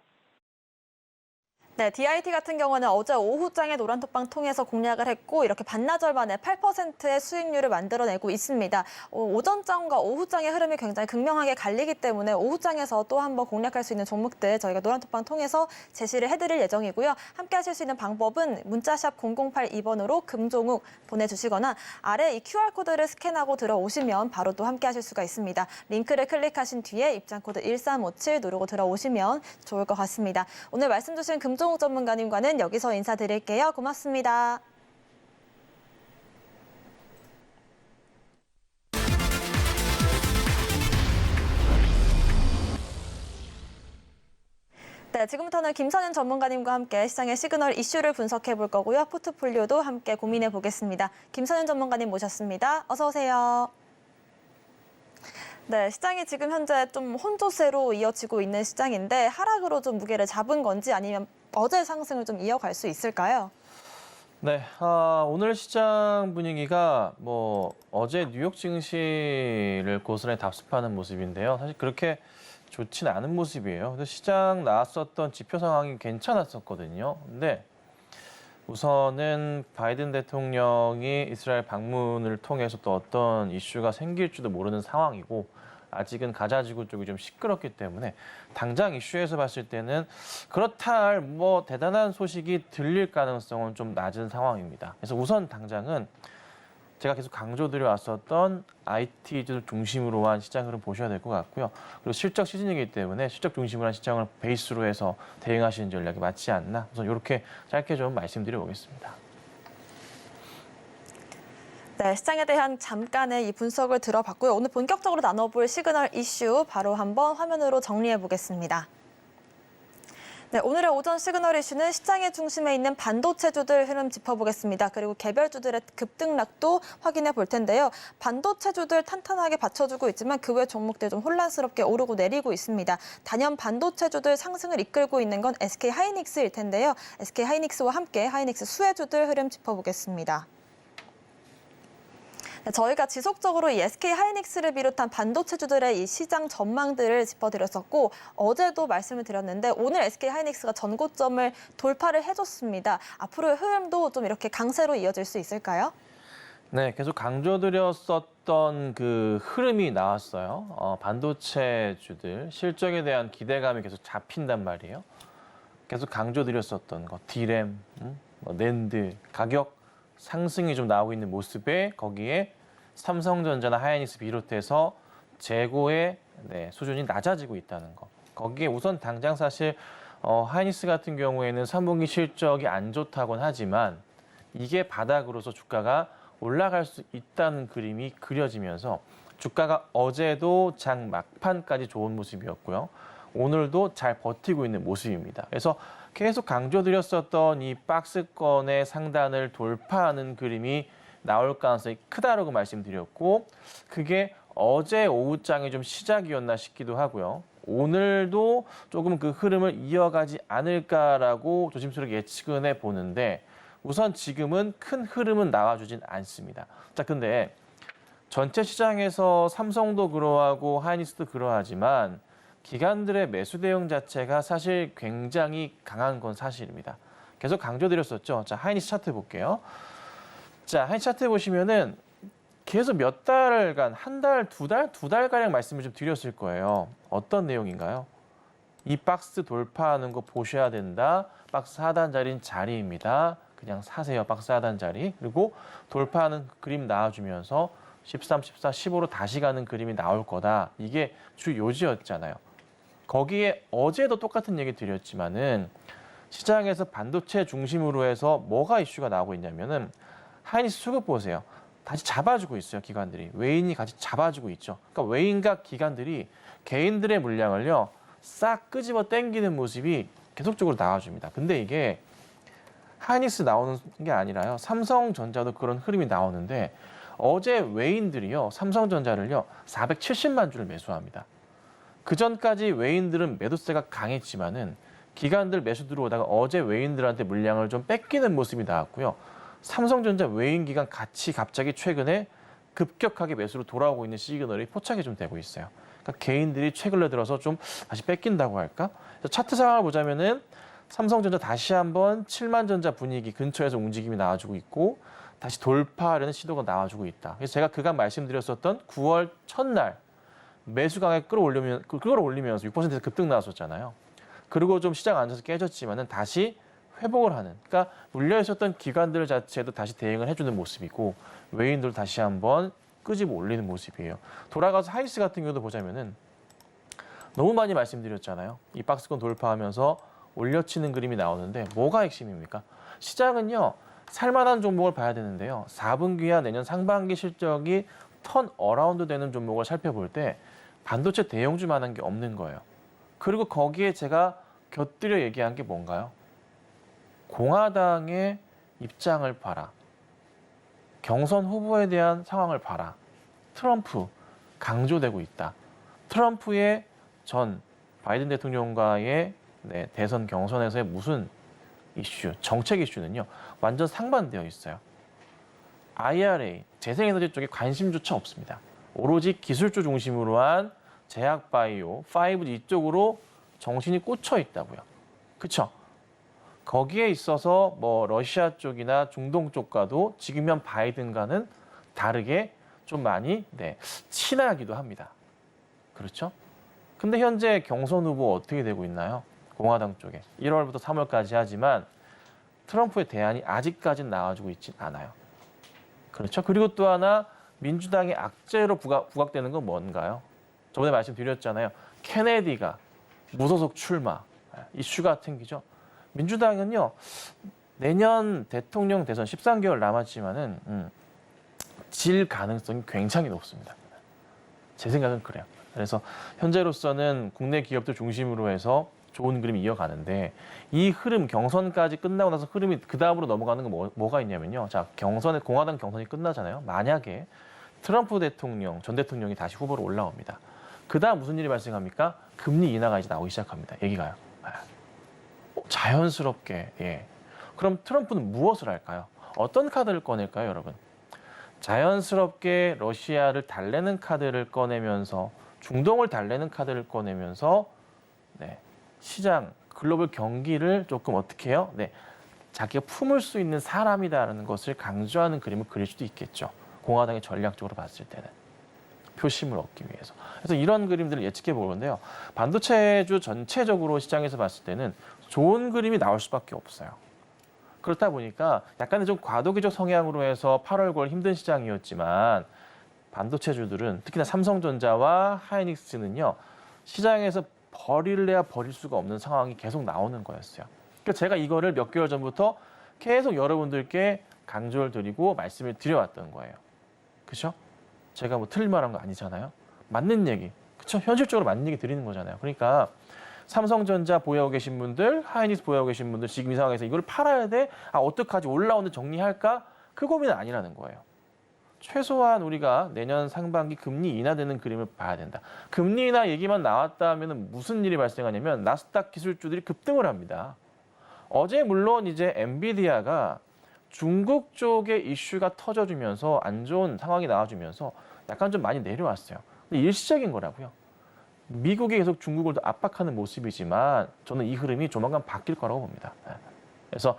Speaker 2: 네, DIT 같은 경우는 어제 오후장에 노란톡방 통해서 공략을 했고 이렇게 반나절 만에 8%의 수익률을 만들어내고 있습니다. 오전장과 오후장의 흐름이 굉장히 극명하게 갈리기 때문에 오후장에서 또 한번 공략할 수 있는 종목들 저희가 노란톡방 통해서 제시를 해드릴 예정이고요. 함께 하실 수 있는 방법은 문자샵 0082번으로 금종욱 보내주시거나 아래 이 QR코드를 스캔하고 들어오시면 바로 또 함께 하실 수가 있습니다. 링크를 클릭하신 뒤에 입장코드 1357 누르고 들어오시면 좋을 것 같습니다. 오늘 말씀 주신 금종욱 전문가님과는 여기서 인사드릴게요. 고맙습니다. 네, 지금부터는 김선윤 전문가님과 함께 시장의 시그널 이슈를 분석해 볼 거고요. 포트폴리오도 함께 고민해 보겠습니다. 김선윤 전문가님 모셨습니다. 어서 오세요. 네, 시장이 지금 현재 좀 혼조세로 이어지고 있는 시장인데 하락으로 좀 무게를 잡은 건지 아니면 어제 상승을 좀 이어갈 수 있을까요?
Speaker 4: 네, 오늘 시장 분위기가 뭐 어제 뉴욕 증시를 고스란히 답습하는 모습인데요. 사실 그렇게 좋지는 않은 모습이에요. 근데 시장 나왔었던 지표 상황이 괜찮았었거든요. 근데 우선은 바이든 대통령이 이스라엘 방문을 통해서 또 어떤 이슈가 생길지도 모르는 상황이고 아직은 가자지구 쪽이 좀 시끄럽기 때문에 당장 이슈에서 봤을 때는 그렇다 할 뭐 대단한 소식이 들릴 가능성은 좀 낮은 상황입니다. 그래서 우선 당장은 제가 계속 강조드려 왔었던 IT를 중심으로 한 시장을 보셔야 될 것 같고요. 그리고 실적 시즌이기 때문에 실적 중심으로 한 시장을 베이스로 해서 대응하시는 전략이 맞지 않나. 우선 이렇게 짧게 좀 말씀드려 보겠습니다.
Speaker 2: 네, 시장에 대한 잠깐의 이 분석을 들어봤고요. 오늘 본격적으로 나눠볼 시그널 이슈 바로 한번 화면으로 정리해 보겠습니다. 네, 오늘의 오전 시그널 이슈는 시장의 중심에 있는 반도체주들 흐름 짚어보겠습니다. 그리고 개별주들의 급등락도 확인해 볼 텐데요. 반도체주들 탄탄하게 받쳐주고 있지만 그 외 종목들 좀 혼란스럽게 오르고 내리고 있습니다. 단연 반도체주들 상승을 이끌고 있는 건 SK 하이닉스일 텐데요. SK 하이닉스와 함께 하이닉스 수혜주들 흐름 짚어보겠습니다. 저희가 지속적으로 이 SK 하이닉스를 비롯한 반도체주들의 이 시장 전망들을 짚어드렸었고 어제도 말씀을 드렸는데 오늘 SK 하이닉스가 전고점을 돌파를 해줬습니다. 앞으로의 흐름도 좀 이렇게 강세로 이어질 수 있을까요?
Speaker 4: 네, 계속 강조드렸었던 그 흐름이 나왔어요. 반도체주들 실적에 대한 기대감이 계속 잡힌단 말이에요. 계속 강조드렸었던 거, D램, 낸드, 가격 상승이 좀 나오고 있는 모습에 거기에 삼성전자나 하이닉스 비롯해서 재고의 수준이 낮아지고 있다는 거. 거기에 우선 당장 사실 하이닉스 같은 경우에는 3분기 실적이 안 좋다곤 하지만 이게 바닥으로서 주가가 올라갈 수 있다는 그림이 그려지면서 주가가 어제도 장 막판까지 좋은 모습이었고요. 오늘도 잘 버티고 있는 모습입니다. 그래서 계속 강조드렸었던 이 박스권의 상단을 돌파하는 그림이 나올 가능성이 크다라고 말씀드렸고 그게 어제 오후장이 좀 시작이었나 싶기도 하고요. 오늘도 조금 그 흐름을 이어가지 않을까라고 조심스럽게 예측은 해보는데 우선 지금은 큰 흐름은 나와주진 않습니다. 자, 근데 전체 시장에서 삼성도 그러하고 하이닉스도 그러하지만 기관들의 매수 대응 자체가 사실 굉장히 강한 건 사실입니다. 계속 강조드렸었죠. 자, 하이닉스 차트 볼게요. 자, 하이닉스 차트 보시면은 계속 몇 달간, 한 달, 두 달가량 말씀을 좀 드렸을 거예요. 어떤 내용인가요? 이 박스 돌파하는 거 보셔야 된다. 박스 하단자리는 자리입니다. 그냥 사세요. 박스 하단자리. 그리고 돌파하는 그림 나와주면서 13, 14, 15로 다시 가는 그림이 나올 거다. 이게 주 요지였잖아요. 거기에 어제도 똑같은 얘기 드렸지만은 시장에서 반도체 중심으로 해서 뭐가 이슈가 나오고 있냐면은 하이닉스 수급 보세요. 다시 잡아주고 있어요. 기관들이. 외인이 같이 잡아주고 있죠. 그러니까 외인과 기관들이 개인들의 물량을요. 싹 끄집어 당기는 모습이 계속적으로 나와줍니다. 근데 이게 하이닉스 나오는 게 아니라요. 삼성전자도 그런 흐름이 나오는데 어제 외인들이요. 삼성전자를요. 470만 주를 매수합니다. 그전까지 외인들은 매도세가 강했지만은 기관들 매수 들어오다가 어제 외인들한테 물량을 좀 뺏기는 모습이 나왔고요. 삼성전자 외인 기관 같이 갑자기 최근에 급격하게 매수로 돌아오고 있는 시그널이 포착이 좀 되고 있어요. 그러니까 개인들이 최근에 들어서 좀 다시 뺏긴다고 할까? 차트 상황을 보자면은 삼성전자 다시 한번 7만 전자 분위기 근처에서 움직임이 나와주고 있고 다시 돌파하려는 시도가 나와주고 있다. 그래서 제가 그간 말씀드렸었던 9월 첫날 매수 강에 끌어올리면서 6%에서 급등 나왔었잖아요. 그리고 좀 시장 앉아서 깨졌지만은 다시 회복을 하는. 그러니까 물려 있었던 기관들 자체도 다시 대응을 해주는 모습이고 외인들 다시 한번 끄집어 올리는 모습이에요. 돌아가서 하이닉스 같은 경우도 보자면은 너무 많이 말씀드렸잖아요. 이 박스권 돌파하면서 올려치는 그림이 나오는데 뭐가 핵심입니까? 시장은요. 살만한 종목을 봐야 되는데요. 4분기와 내년 상반기 실적이 턴 어라운드 되는 종목을 살펴볼 때 반도체 대형주만한 게 없는 거예요. 그리고 거기에 제가 곁들여 얘기한 게 뭔가요? 공화당의 입장을 봐라. 경선 후보에 대한 상황을 봐라. 트럼프 강조되고 있다. 트럼프의 전 바이든 대통령과의 대선 경선에서의 무슨 이슈, 정책 이슈는요. 완전 상반되어 있어요. IRA, 재생에너지 쪽에 관심조차 없습니다. 오로지 기술주 중심으로 한 제약바이오, 5G 이쪽으로 정신이 꽂혀 있다고요. 그렇죠? 거기에 있어서 뭐 러시아 쪽이나 중동 쪽과도 지금현 바이든과는 다르게 좀 많이 친하기도 합니다. 그렇죠? 근데 현재 경선 후보 어떻게 되고 있나요? 공화당 쪽에 1월부터 3월까지 하지만 트럼프의 대안이 아직까지는 나와주고 있진 않아요. 그렇죠? 그리고 또 하나 민주당의 악재로 부각되는 건 뭔가요? 저번에 말씀드렸잖아요. 케네디가 무소속 출마 이슈가 생기죠. 민주당은요. 내년 대통령 대선 13개월 남았지만은 질 가능성이 굉장히 높습니다. 제 생각은 그래요. 그래서 현재로서는 국내 기업들 중심으로 해서 좋은 그림이 이어가는데 이 흐름 경선까지 끝나고 나서 흐름이 그 다음으로 넘어가는 건 뭐가 있냐면요. 자, 공화당 경선이 끝나잖아요. 만약에 트럼프 대통령, 전 대통령이 다시 후보로 올라옵니다. 그 다음 무슨 일이 발생합니까? 금리 인하가 이제 나오기 시작합니다. 얘기가요. 자연스럽게. 예. 그럼 트럼프는 무엇을 할까요? 어떤 카드를 꺼낼까요, 여러분? 자연스럽게 러시아를 달래는 카드를 꺼내면서 중동을 달래는 카드를 꺼내면서 시장, 글로벌 경기를 조금 어떻게 해요? 자기가 품을 수 있는 사람이다라는 것을 강조하는 그림을 그릴 수도 있겠죠. 공화당이 전략적으로 봤을 때는. 표심을 얻기 위해서. 그래서 이런 그림들을 예측해 보는데요. 반도체주 전체적으로 시장에서 봤을 때는 좋은 그림이 나올 수밖에 없어요. 그렇다 보니까 약간의 좀 과도기적 성향으로 해서 8월, 9월 힘든 시장이었지만 반도체주들은 특히나 삼성전자와 하이닉스는요. 시장에서 버릴래야 버릴 수가 없는 상황이 계속 나오는 거였어요. 그래서 제가 이거를 몇 개월 전부터 계속 여러분들께 강조를 드리고 말씀을 드려왔던 거예요. 그렇죠? 제가 뭐 틀린 말한 거 아니잖아요. 맞는 얘기. 그렇죠? 현실적으로 맞는 얘기 드리는 거잖아요. 그러니까 삼성전자 보유하고 계신 분들, 하이닉스 보유하고 계신 분들 지금 이 상황에서 이걸 팔아야 돼? 아, 어떡하지? 올라오는데 정리할까? 그 고민은 아니라는 거예요. 최소한 우리가 내년 상반기 금리 인하되는 그림을 봐야 된다. 금리 인하 얘기만 나왔다면 무슨 일이 발생하냐면 나스닥 기술주들이 급등을 합니다. 어제 물론 이제 엔비디아가 중국 쪽에 이슈가 터져주면서 안 좋은 상황이 나와주면서 약간 좀 많이 내려왔어요. 근데 일시적인 거라고요. 미국이 계속 중국을 더 압박하는 모습이지만 저는 이 흐름이 조만간 바뀔 거라고 봅니다. 그래서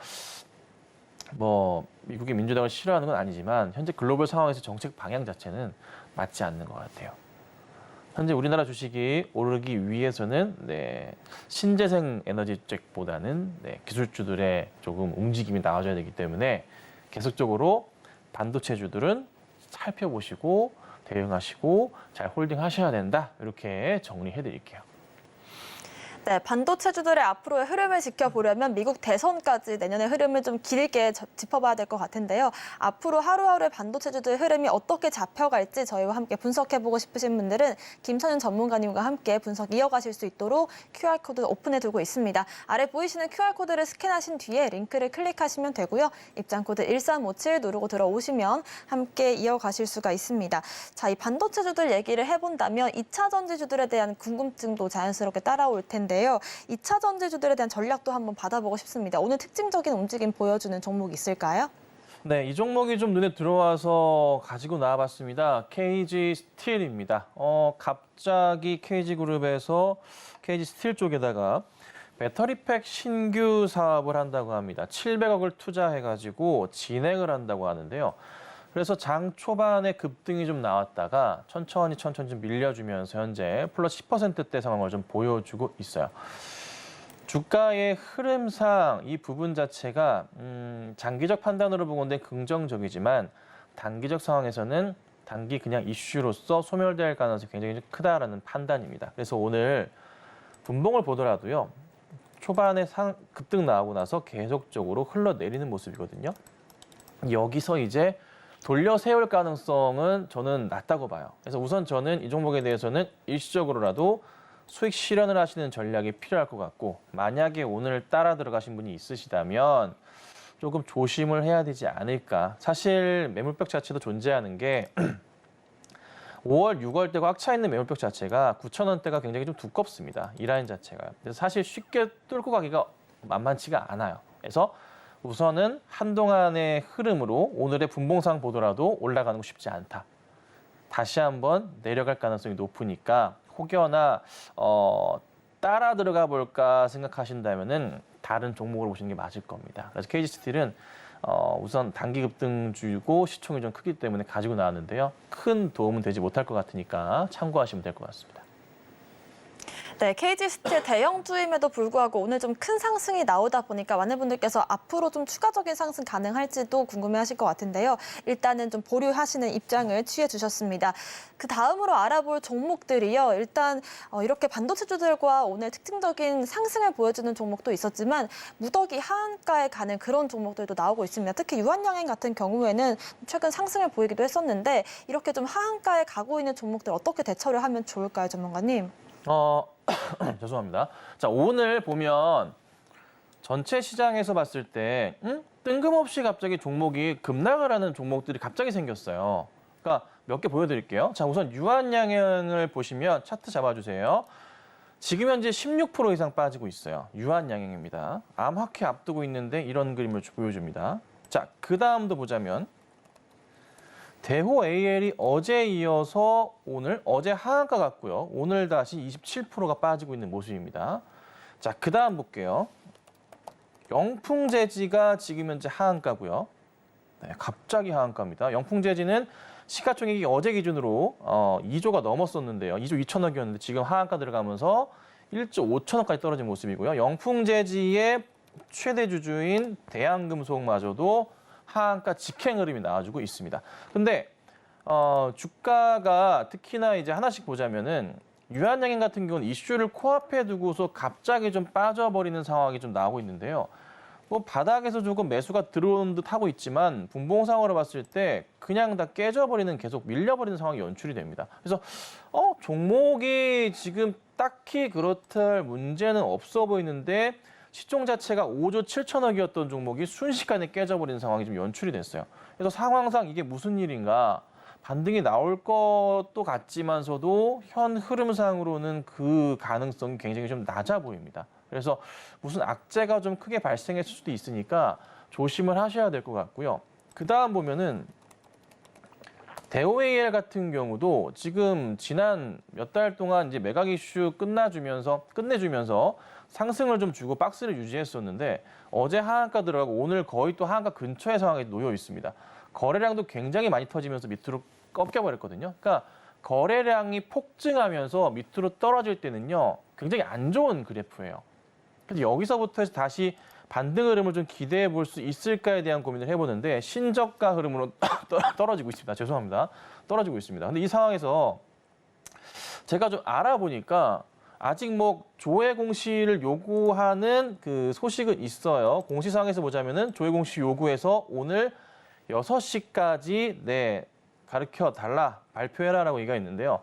Speaker 4: 뭐 미국이 민주당을 싫어하는 건 아니지만 현재 글로벌 상황에서 정책 방향 자체는 맞지 않는 것 같아요. 현재 우리나라 주식이 오르기 위해서는 신재생 에너지 쪽보다는 기술주들의 조금 움직임이 나와줘야 되기 때문에 계속적으로 반도체주들은 살펴보시고 대응하시고 잘 홀딩하셔야 된다. 이렇게 정리해 드릴게요.
Speaker 2: 네, 반도체주들의 앞으로의 흐름을 지켜보려면 미국 대선까지 내년의 흐름을 좀 길게 짚어봐야 될 것 같은데요. 앞으로 하루하루의 반도체주들의 흐름이 어떻게 잡혀갈지 저희와 함께 분석해보고 싶으신 분들은 김선윤 전문가님과 함께 분석 이어가실 수 있도록 QR코드 오픈해두고 있습니다. 아래 보이시는 QR코드를 스캔하신 뒤에 링크를 클릭하시면 되고요. 입장코드 1357 누르고 들어오시면 함께 이어가실 수가 있습니다. 자, 이 반도체주들 얘기를 해본다면 2차 전지주들에 대한 궁금증도 자연스럽게 따라올 텐데 2차 전지주들에 대한 전략도 한번 받아보고 싶습니다. 오늘 특징적인 움직임 보여주는 종목 있을까요?
Speaker 4: 네, 이 종목이 좀 눈에 들어와서 가지고 나와봤습니다. KG 스틸입니다. 갑자기 KG그룹에서 KG 스틸 쪽에다가 배터리팩 신규 사업을 한다고 합니다. 700억을 투자해가지고 진행을 한다고 하는데요. 그래서 장 초반에 급등이 좀 나왔다가 천천히 좀 밀려주면서 현재 플러스 10%대 상황을 좀 보여주고 있어요. 주가의 흐름상 이 부분 자체가 장기적 판단으로 보건대 긍정적이지만 단기적 상황에서는 단기 그냥 이슈로서 소멸될 가능성이 굉장히 크다라는 판단입니다. 그래서 오늘 분봉을 보더라도요. 초반에 급등 나오고 나서 계속적으로 흘러내리는 모습이거든요. 여기서 이제 돌려 세울 가능성은 저는 낮다고 봐요. 그래서 우선 저는 이 종목에 대해서는 일시적으로라도 수익 실현을 하시는 전략이 필요할 것 같고 만약에 오늘 따라 들어가신 분이 있으시다면 조금 조심을 해야 되지 않을까. 사실 매물벽 자체도 존재하는 게 5월, 6월 때가 꽉 차 있는 매물벽 자체가 9,000원대가 굉장히 좀 두껍습니다. 이 라인 자체가. 그래서 사실 쉽게 뚫고 가기가 만만치가 않아요. 그래서 우선은 한동안의 흐름으로 오늘의 분봉상 보더라도 올라가는 거 쉽지 않다. 다시 한번 내려갈 가능성이 높으니까 혹여나 따라 들어가 볼까 생각하신다면은 다른 종목을 보시는 게 맞을 겁니다. 그래서 KG스틸은 우선 단기 급등주고 시총이 좀 크기 때문에 가지고 나왔는데요. 큰 도움은 되지 못할 것 같으니까 참고하시면 될 것 같습니다.
Speaker 2: 네, KG스틸 대형주임에도 불구하고 오늘 좀 큰 상승이 나오다 보니까 많은 분들께서 앞으로 좀 추가적인 상승 가능할지도 궁금해하실 것 같은데요. 일단은 좀 보류하시는 입장을 취해 주셨습니다. 그 다음으로 알아볼 종목들이요. 일단 이렇게 반도체주들과 오늘 특징적인 상승을 보여주는 종목도 있었지만 무더기 하한가에 가는 그런 종목들도 나오고 있습니다. 특히 유한양행 같은 경우에는 최근 상승을 보이기도 했었는데 이렇게 좀 하한가에 가고 있는 종목들 어떻게 대처를 하면 좋을까요, 전문가님?
Speaker 4: 죄송합니다. 자, 오늘 보면 전체 시장에서 봤을 때 뜬금없이 갑자기 종목이 급락을 하는 종목들이 갑자기 생겼어요. 그러니까 몇 개 보여드릴게요. 자, 우선 유한양행을 보시면 차트 잡아주세요. 지금 현재 16% 이상 빠지고 있어요. 유한양행입니다. 암학회 앞두고 있는데 이런 그림을 보여줍니다. 자, 그 다음도 보자면 대호 AL이 어제 이어서 어제 하한가 같고요. 오늘 다시 27%가 빠지고 있는 모습입니다. 자, 그 다음 볼게요. 영풍재지가 지금 현재 하한가고요. 네, 갑자기 하한가입니다. 영풍재지는 시가총액이 어제 기준으로 2조가 넘었었는데요. 2조 2천억이었는데 지금 하한가 들어가면서 1조 5천억까지 떨어진 모습이고요. 영풍재지의 최대 주주인 대한금속마저도 하한가 직행 흐름이 나와주고 있습니다. 근데 주가가 특히나 이제 하나씩 보자면은 유한양행 같은 경우는 이슈를 코앞에 두고서 갑자기 좀 빠져버리는 상황이 좀 나오고 있는데요. 뭐 바닥에서 조금 매수가 들어오는 듯 하고 있지만 분봉상으로 봤을 때 그냥 다 깨져버리는 계속 밀려버리는 상황이 연출이 됩니다. 그래서 종목이 지금 딱히 그렇다 문제는 없어 보이는데 시총 자체가 5조 7천억이었던 종목이 순식간에 깨져버리는 상황이 좀 연출이 됐어요. 그래서 상황상 이게 무슨 일인가 반등이 나올 것도 같지만서도 현 흐름상으로는 그 가능성이 굉장히 좀 낮아 보입니다. 그래서 무슨 악재가 좀 크게 발생했을 수도 있으니까 조심을 하셔야 될 것 같고요. 그 다음 보면은 대우AL 같은 경우도 지금 지난 몇 달 동안 이제 매각 이슈 끝내주면서 상승을 좀 주고 박스를 유지했었는데 어제 하한가 들어가고 오늘 거의 또 하한가 근처의 상황에 놓여 있습니다. 거래량도 굉장히 많이 터지면서 밑으로 꺾여버렸거든요. 그러니까 거래량이 폭증하면서 밑으로 떨어질 때는요, 굉장히 안 좋은 그래프예요. 그래서 여기서부터 해서 다시 반등 흐름을 좀 기대해 볼 수 있을까에 대한 고민을 해보는데 신저가 흐름으로 떨어지고 있습니다. 죄송합니다. 떨어지고 있습니다. 근데 이 상황에서 제가 좀 알아보니까 아직 뭐 조회 공시를 요구하는 그 소식은 있어요. 공시상에서 보자면은 조회 공시 요구해서 오늘 6시까지 가르쳐 달라, 발표해라라고 얘기가 있는데요.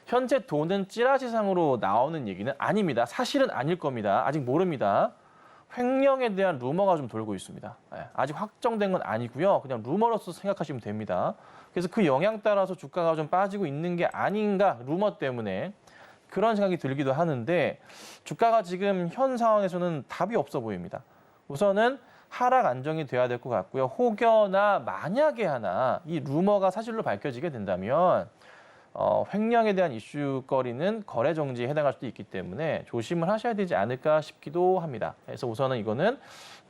Speaker 4: 현재 돈은 찌라시상으로 나오는 얘기는 아닙니다. 사실은 아닐 겁니다. 아직 모릅니다. 횡령에 대한 루머가 좀 돌고 있습니다. 아직 확정된 건 아니고요. 그냥 루머로서 생각하시면 됩니다. 그래서 그 영향 따라서 주가가 좀 빠지고 있는 게 아닌가, 루머 때문에 그런 생각이 들기도 하는데 주가가 지금 현 상황에서는 답이 없어 보입니다. 우선은 하락 안정이 돼야 될 것 같고요. 혹여나 만약에 하나 이 루머가 사실로 밝혀지게 된다면 횡령에 대한 이슈거리는 거래 정지에 해당할 수도 있기 때문에 조심을 하셔야 되지 않을까 싶기도 합니다. 그래서 우선은 이거는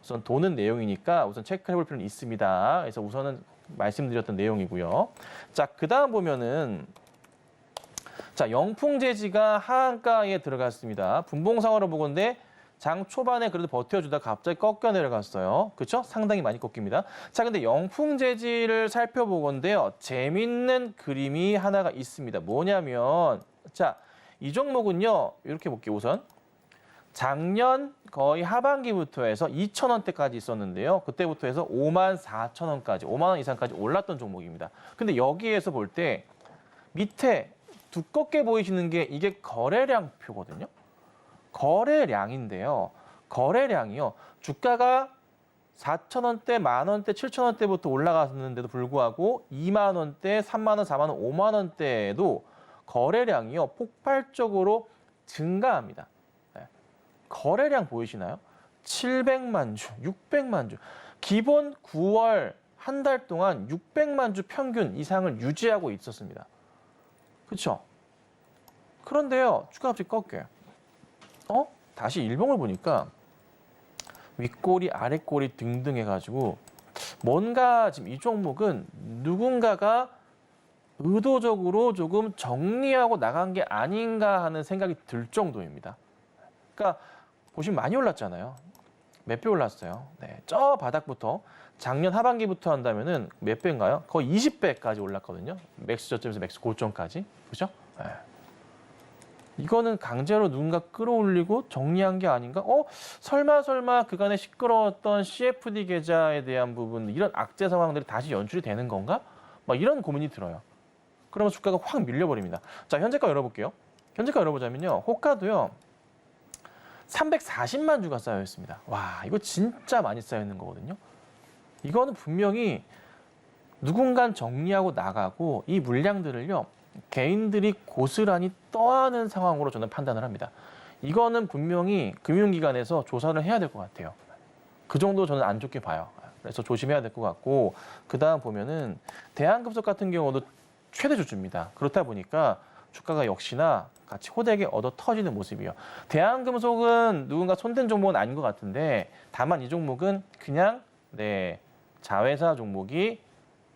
Speaker 4: 우선 도는 내용이니까 우선 체크해 볼 필요는 있습니다. 그래서 우선은 말씀드렸던 내용이고요. 자, 그다음 보면은 자, 영풍재지가 하한가에 들어갔습니다. 분봉상으로 보건데 장 초반에 그래도 버텨주다 갑자기 꺾여 내려갔어요. 그렇죠? 상당히 많이 꺾입니다. 자, 근데 영풍재지를 살펴보건데요. 재밌는 그림이 하나가 있습니다. 뭐냐면 자, 이 종목은요. 이렇게 볼게요. 우선 작년 거의 하반기부터 해서 2,000원대까지 있었는데요. 그때부터 해서 54,000원까지, 5만 원 이상까지 올랐던 종목입니다. 근데 여기에서 볼 때 밑에 두껍게 보이시는 게 이게 거래량 표거든요. 거래량인데요. 거래량이요. 주가가 4,000원대, 만원대, 7,000원대부터 올라갔는데도 불구하고 2만 원대, 3만 원, 4만 원, 5만 원대에도 거래량이요. 폭발적으로 증가합니다. 거래량 보이시나요? 700만 주, 600만 주. 기본 9월 한 달 동안 600만 주 평균 이상을 유지하고 있었습니다. 그렇죠? 그런데요. 주가가 갑자기 꺾여요. 다시 일봉을 보니까 윗꼬리, 아랫꼬리 등등 해가지고 뭔가 지금 이 종목은 누군가가 의도적으로 조금 정리하고 나간 게 아닌가 하는 생각이 들 정도입니다. 그러니까 보시면 많이 올랐잖아요. 몇 배 올랐어요. 네, 저 바닥부터 작년 하반기부터 한다면은 몇 배인가요? 거의 20배까지 올랐거든요. 맥스 저점에서 맥스 고점까지. 그렇죠? 네. 이거는 강제로 누군가 끌어올리고 정리한 게 아닌가? 설마 그간에 시끄러웠던 CFD 계좌에 대한 부분, 이런 악재 상황들이 다시 연출이 되는 건가? 막 이런 고민이 들어요. 그러면 주가가 확 밀려버립니다. 자, 현재가 열어볼게요. 현재가 열어보자면요. 호가도요. 340만 주가 쌓여 있습니다. 와, 이거 진짜 많이 쌓여 있는 거거든요. 이거는 분명히 누군가 정리하고 나가고 이 물량들을요. 개인들이 고스란히 떠하는 상황으로 저는 판단을 합니다. 이거는 분명히 금융기관에서 조사를 해야 될 것 같아요. 그 정도 저는 안 좋게 봐요. 그래서 조심해야 될 것 같고, 그 다음 보면은 대한금속 같은 경우도 최대 주주입니다. 그렇다 보니까 주가가 역시나 같이 호되게 얻어 터지는 모습이에요. 대한금속은 누군가 손댄 종목은 아닌 것 같은데, 다만 이 종목은 그냥 자회사 종목이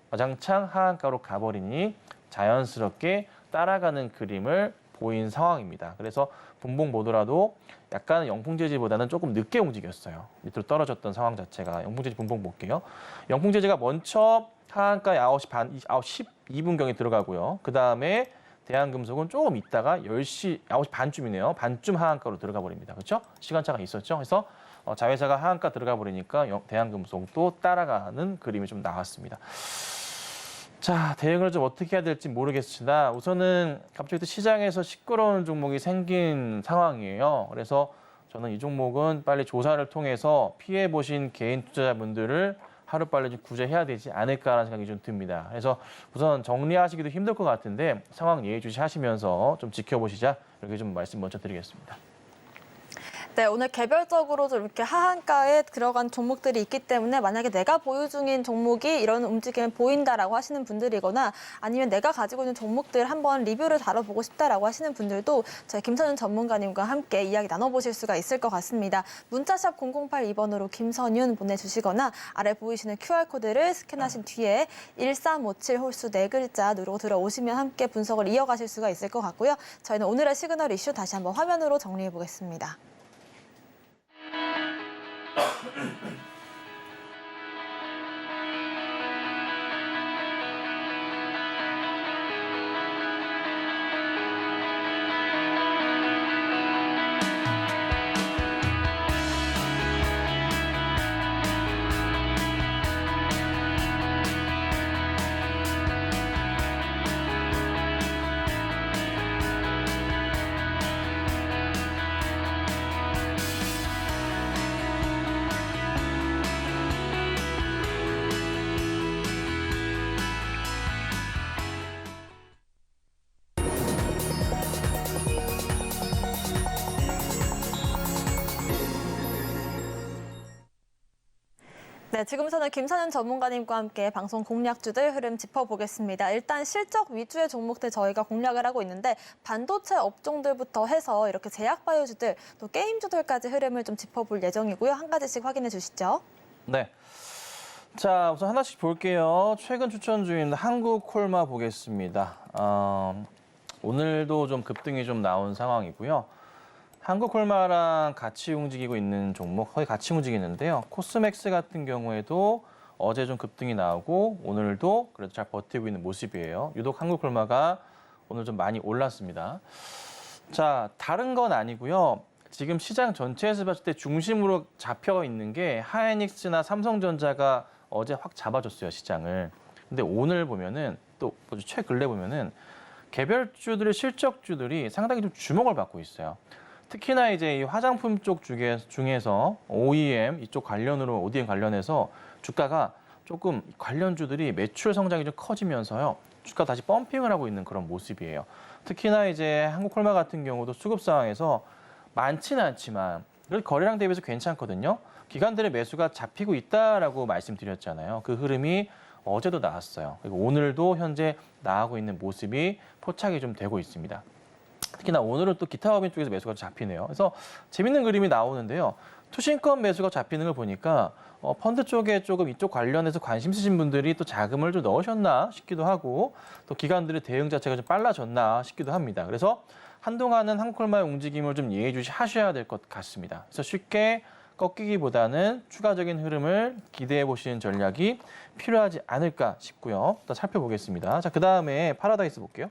Speaker 4: 와장창 하한가로 가버리니 자연스럽게 따라가는 그림을 보인 상황입니다. 그래서 분봉 보더라도 약간 영풍재지보다는 조금 늦게 움직였어요. 밑으로 떨어졌던 상황 자체가. 영풍재지 분봉 볼게요. 영풍재지가 먼저 하한가에 9시 12분경에 들어가고요. 그다음에 대한금속은 조금 있다가 10시, 9시 반쯤이네요. 반쯤 하한가로 들어가 버립니다. 그렇죠? 시간차가 있었죠. 그래서 자회사가 하한가 들어가 버리니까 대한금속도 따라가는 그림이 좀 나왔습니다. 자, 대응을 좀 어떻게 해야 될지 모르겠으나 우선은 갑자기 또 시장에서 시끄러운 종목이 생긴 상황이에요. 그래서 저는 이 종목은 빨리 조사를 통해서 피해 보신 개인 투자자분들을 하루빨리 좀 구제해야 되지 않을까라는 생각이 좀 듭니다. 그래서 우선 정리하시기도 힘들 것 같은데 상황 예의주시하시면서 좀 지켜보시자 이렇게 좀 말씀 먼저 드리겠습니다.
Speaker 2: 네, 오늘 개별적으로 좀 이렇게 하한가에 들어간 종목들이 있기 때문에 만약에 내가 보유 중인 종목이 이런 움직임을 보인다라고 하시는 분들이거나 아니면 내가 가지고 있는 종목들 한번 리뷰를 다뤄보고 싶다라고 하시는 분들도 저희 김선윤 전문가님과 함께 이야기 나눠보실 수가 있을 것 같습니다. 문자샵 0082번으로 김선윤 보내주시거나 아래 보이시는 QR코드를 스캔하신 뒤에 1357 홀수 4글자 누르고 들어오시면 함께 분석을 이어가실 수가 있을 것 같고요. 저희는 오늘의 시그널 이슈 다시 한번 화면으로 정리해 보겠습니다. 네, 지금부터는 김선윤 전문가님과 함께 방송 공략주들 흐름 짚어보겠습니다. 일단 실적 위주의 종목들 저희가 공략을 하고 있는데 반도체 업종들부터 해서 이렇게 제약바이오주들 또 게임주들까지 흐름을 좀 짚어볼 예정이고요. 한 가지씩 확인해 주시죠.
Speaker 4: 네. 자, 우선 하나씩 볼게요. 최근 추천주인 한국콜마 보겠습니다. 오늘도 좀 급등이 좀 나온 상황이고요. 한국콜마랑 같이 움직이고 있는 종목, 거의 같이 움직이는데요. 코스맥스 같은 경우에도 어제 좀 급등이 나오고 오늘도 그래도 잘 버티고 있는 모습이에요. 유독 한국콜마가 오늘 좀 많이 올랐습니다. 자, 다른 건 아니고요. 지금 시장 전체에서 봤을 때 중심으로 잡혀 있는 게 하이닉스나 삼성전자가 어제 확 잡아줬어요, 시장을. 근데 오늘 보면은 또 최근래 보면은 개별주들의 실적주들이 상당히 좀 주목을 받고 있어요. 특히나 이제 이 화장품 쪽 중에서 OEM 이쪽 관련으로 ODM 관련해서 주가가 조금 관련주들이 매출 성장이 좀 커지면서요. 주가 다시 펌핑을 하고 있는 그런 모습이에요. 특히나 이제 한국콜마 같은 경우도 수급 상황에서 많지는 않지만 그래도 거래량 대비해서 괜찮거든요. 기관들의 매수가 잡히고 있다라고 말씀드렸잖아요. 그 흐름이 어제도 나왔어요. 그리고 오늘도 현재 나오고 있는 모습이 포착이 좀 되고 있습니다. 특히나 오늘은 또 기타 법인 쪽에서 매수가 잡히네요. 그래서 재밌는 그림이 나오는데요. 투신권 매수가 잡히는 걸 보니까 펀드 쪽에 조금 이쪽 관련해서 관심 있으신 분들이 또 자금을 좀 넣으셨나 싶기도 하고 또 기관들의 대응 자체가 좀 빨라졌나 싶기도 합니다. 그래서 한동안은 한국콜마의 움직임을 좀 예의주시하셔야 될 것 같습니다. 그래서 쉽게 꺾이기보다는 추가적인 흐름을 기대해 보시는 전략이 필요하지 않을까 싶고요. 또 살펴보겠습니다. 자, 그다음에 파라다이스 볼게요.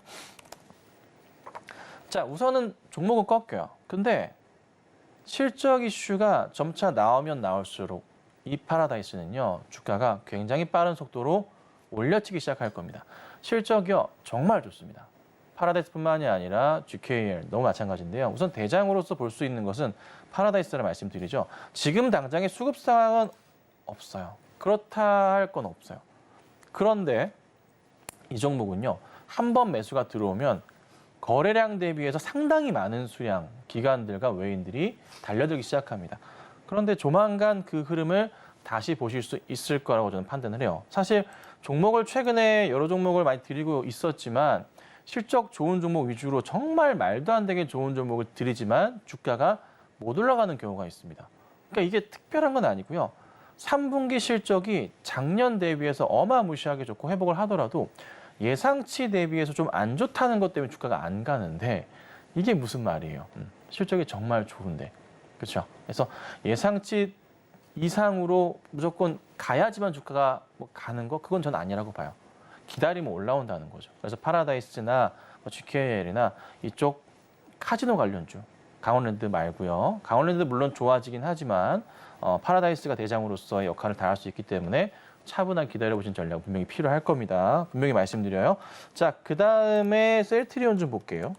Speaker 4: 자, 우선은 종목은 꺾여요. 근데 실적 이슈가 점차 나오면 나올수록 이 파라다이스는요, 주가가 굉장히 빠른 속도로 올려치기 시작할 겁니다. 실적이요, 정말 좋습니다. 파라다이스뿐만이 아니라 GKL 너무 마찬가지인데요. 우선 대장으로서 볼 수 있는 것은 파라다이스를 말씀드리죠. 지금 당장의 수급 상황은 없어요. 그렇다 할 건 없어요. 그런데 이 종목은요, 한 번 매수가 들어오면 거래량 대비해서 상당히 많은 수량 기관들과 외인들이 달려들기 시작합니다. 그런데 조만간 그 흐름을 다시 보실 수 있을 거라고 저는 판단을 해요. 사실 종목을 최근에 여러 종목을 많이 드리고 있었지만 실적 좋은 종목 위주로 정말 말도 안 되게 좋은 종목을 드리지만 주가가 못 올라가는 경우가 있습니다. 그러니까 이게 특별한 건 아니고요. 3분기 실적이 작년 대비해서 어마무시하게 좋고 회복을 하더라도 예상치 대비해서 좀 안 좋다는 것 때문에 주가가 안 가는데 이게 무슨 말이에요? 실적이 정말 좋은데. 그렇죠? 그래서 예상치 이상으로 무조건 가야지만 주가가 뭐 가는 거 그건 저는 아니라고 봐요. 기다리면 올라온다는 거죠. 그래서 파라다이스나 GKL이나 이쪽 카지노 관련주 강원랜드 말고요. 강원랜드 물론 좋아지긴 하지만 파라다이스가 대장으로서의 역할을 다할 수 있기 때문에 차분하게 기다려보신 전략 분명히 필요할 겁니다. 분명히 말씀드려요. 자, 그다음에 셀트리온 좀 볼게요.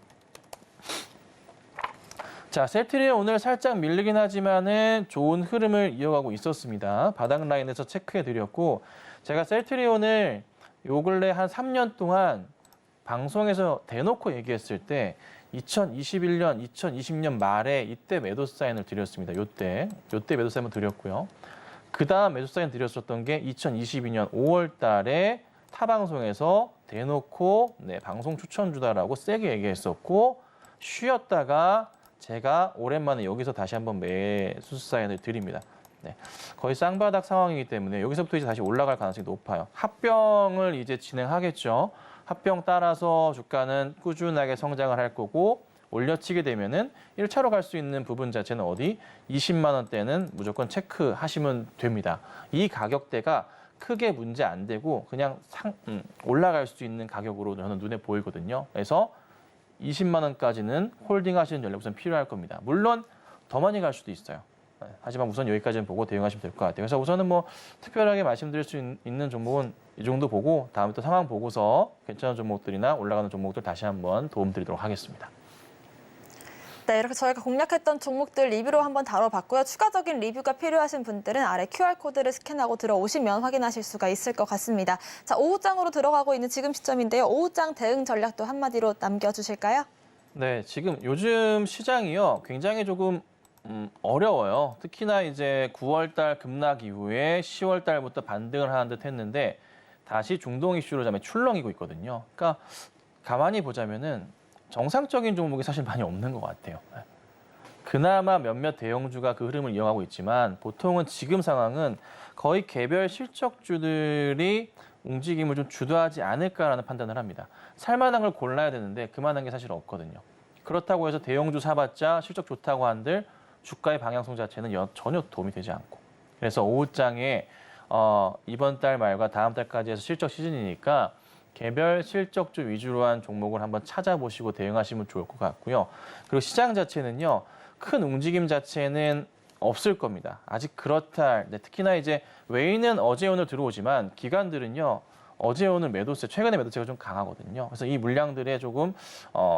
Speaker 4: 자, 셀트리온 오늘 살짝 밀리긴 하지만은 좋은 흐름을 이어가고 있었습니다. 바닥 라인에서 체크해 드렸고 제가 셀트리온을 요 근래 한 3년 동안 방송에서 대놓고 얘기했을 때 2021년, 2020년 말에 이때 매도 사인을 드렸습니다. 요때 매도 사인을 드렸고요. 그다음 매도 사인 드렸었던 게 2022년 5월 달에 타방송에서 대놓고 방송 추천주다라고 세게 얘기했었고 쉬었다가 제가 오랜만에 여기서 다시 한번 매수 사인을 드립니다. 네, 거의 쌍바닥 상황이기 때문에 여기서부터 이제 다시 올라갈 가능성이 높아요. 합병을 이제 진행하겠죠. 합병 따라서 주가는 꾸준하게 성장을 할 거고 올려치게 되면은 1차로 갈 수 있는 부분 자체는 어디? 20만 원대는 무조건 체크하시면 됩니다. 이 가격대가 크게 문제 안 되고 그냥 올라갈 수 있는 가격으로 저는 눈에 보이거든요. 그래서 20만 원까지는 홀딩하시는 전략 우선 필요할 겁니다. 물론 더 많이 갈 수도 있어요. 하지만 우선 여기까지는 보고 대응하시면 될 것 같아요. 그래서 우선은 뭐 특별하게 말씀드릴 수 있는 종목은 이 정도 보고 다음에 또 상황 보고서 괜찮은 종목들이나 올라가는 종목들 다시 한번 도움드리도록 하겠습니다.
Speaker 2: 네, 이렇게 저희가 공략했던 종목들 리뷰로 한번 다뤄봤고요. 추가적인 리뷰가 필요하신 분들은 아래 QR코드를 스캔하고 들어오시면 확인하실 수가 있을 것 같습니다. 자, 오후장으로 들어가고 있는 지금 시점인데요. 오후장 대응 전략도 한마디로 남겨주실까요?
Speaker 4: 네, 지금 요즘 시장이요. 굉장히 조금 어려워요. 특히나 이제 9월 달 급락 이후에 10월 달부터 반등을 하는 듯 했는데 다시 중동 이슈로 출렁이고 있거든요. 그러니까 가만히 보자면은 정상적인 종목이 사실 많이 없는 것 같아요. 그나마 몇몇 대형주가 그 흐름을 이어가고 있지만 보통은 지금 상황은 거의 개별 실적주들이 움직임을 좀 주도하지 않을까라는 판단을 합니다. 살만한 걸 골라야 되는데 그만한 게 사실 없거든요. 그렇다고 해서 대형주 사봤자 실적 좋다고 한들 주가의 방향성 자체는 전혀 도움이 되지 않고 그래서 오후장에 이번 달 말과 다음 달까지 해서 실적 시즌이니까 개별 실적주 위주로 한 종목을 한번 찾아보시고 대응하시면 좋을 것 같고요. 그리고 시장 자체는요. 큰 움직임 자체는 없을 겁니다. 아직 그렇다 할 때 특히나 이제 외인은 어제 오늘 들어오지만 기관들은요. 어제 오늘 매도세, 최근에 매도세가 좀 강하거든요. 그래서 이 물량들의 조금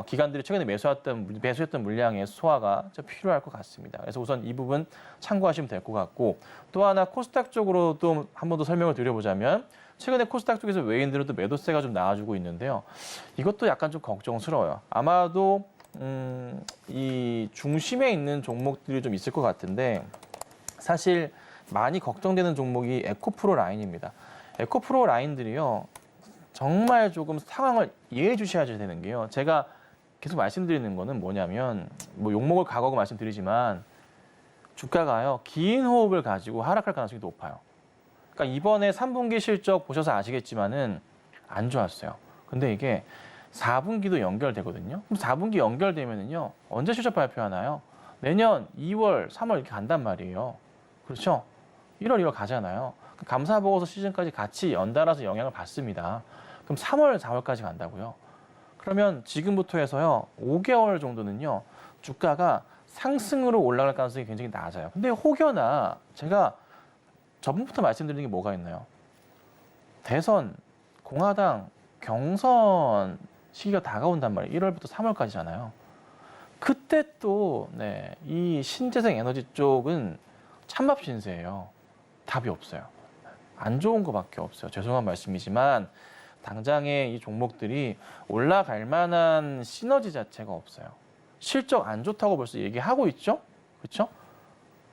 Speaker 4: 기관들이 최근에 매수했던 물량의 소화가 좀 필요할 것 같습니다. 그래서 우선 이 부분 참고하시면 될 것 같고 또 하나 코스닥 쪽으로도 한 번 더 설명을 드려보자면 최근에 코스닥 쪽에서 외인들은 또 매도세가 좀 나와주고 있는데요. 이것도 약간 좀 걱정스러워요. 아마도 이 중심에 있는 종목들이 좀 있을 것 같은데 사실 많이 걱정되는 종목이 에코프로 라인입니다. 에코프로 라인들이요. 정말 조금 상황을 이해해 주셔야 되는 게요. 제가 계속 말씀드리는 거는 뭐냐면 뭐 욕먹을 각오고 말씀드리지만 주가가요. 긴 호흡을 가지고 하락할 가능성이 높아요. 그러니까 이번에 3분기 실적 보셔서 아시겠지만은 안 좋았어요. 근데 이게 4분기도 연결되거든요. 그럼 4분기 연결되면은요. 언제 실적 발표하나요? 내년 2월, 3월 이렇게 간단 말이에요. 그렇죠? 1월, 2월 가잖아요. 감사보고서 시즌까지 같이 연달아서 영향을 받습니다. 그럼 3월, 4월까지 간다고요. 그러면 지금부터 해서요. 5개월 정도는요. 주가가 상승으로 올라갈 가능성이 굉장히 낮아요. 근데 혹여나 제가 저번부터 말씀드리는 게 뭐가 있나요? 대선, 공화당, 경선 시기가 다가온단 말이에요. 1월부터 3월까지잖아요. 그때 또 이 신재생 에너지 쪽은 찬밥 신세예요. 답이 없어요. 안 좋은 거밖에 없어요. 죄송한 말씀이지만 당장의 이 종목들이 올라갈 만한 시너지 자체가 없어요. 실적 안 좋다고 벌써 얘기하고 있죠? 그렇죠?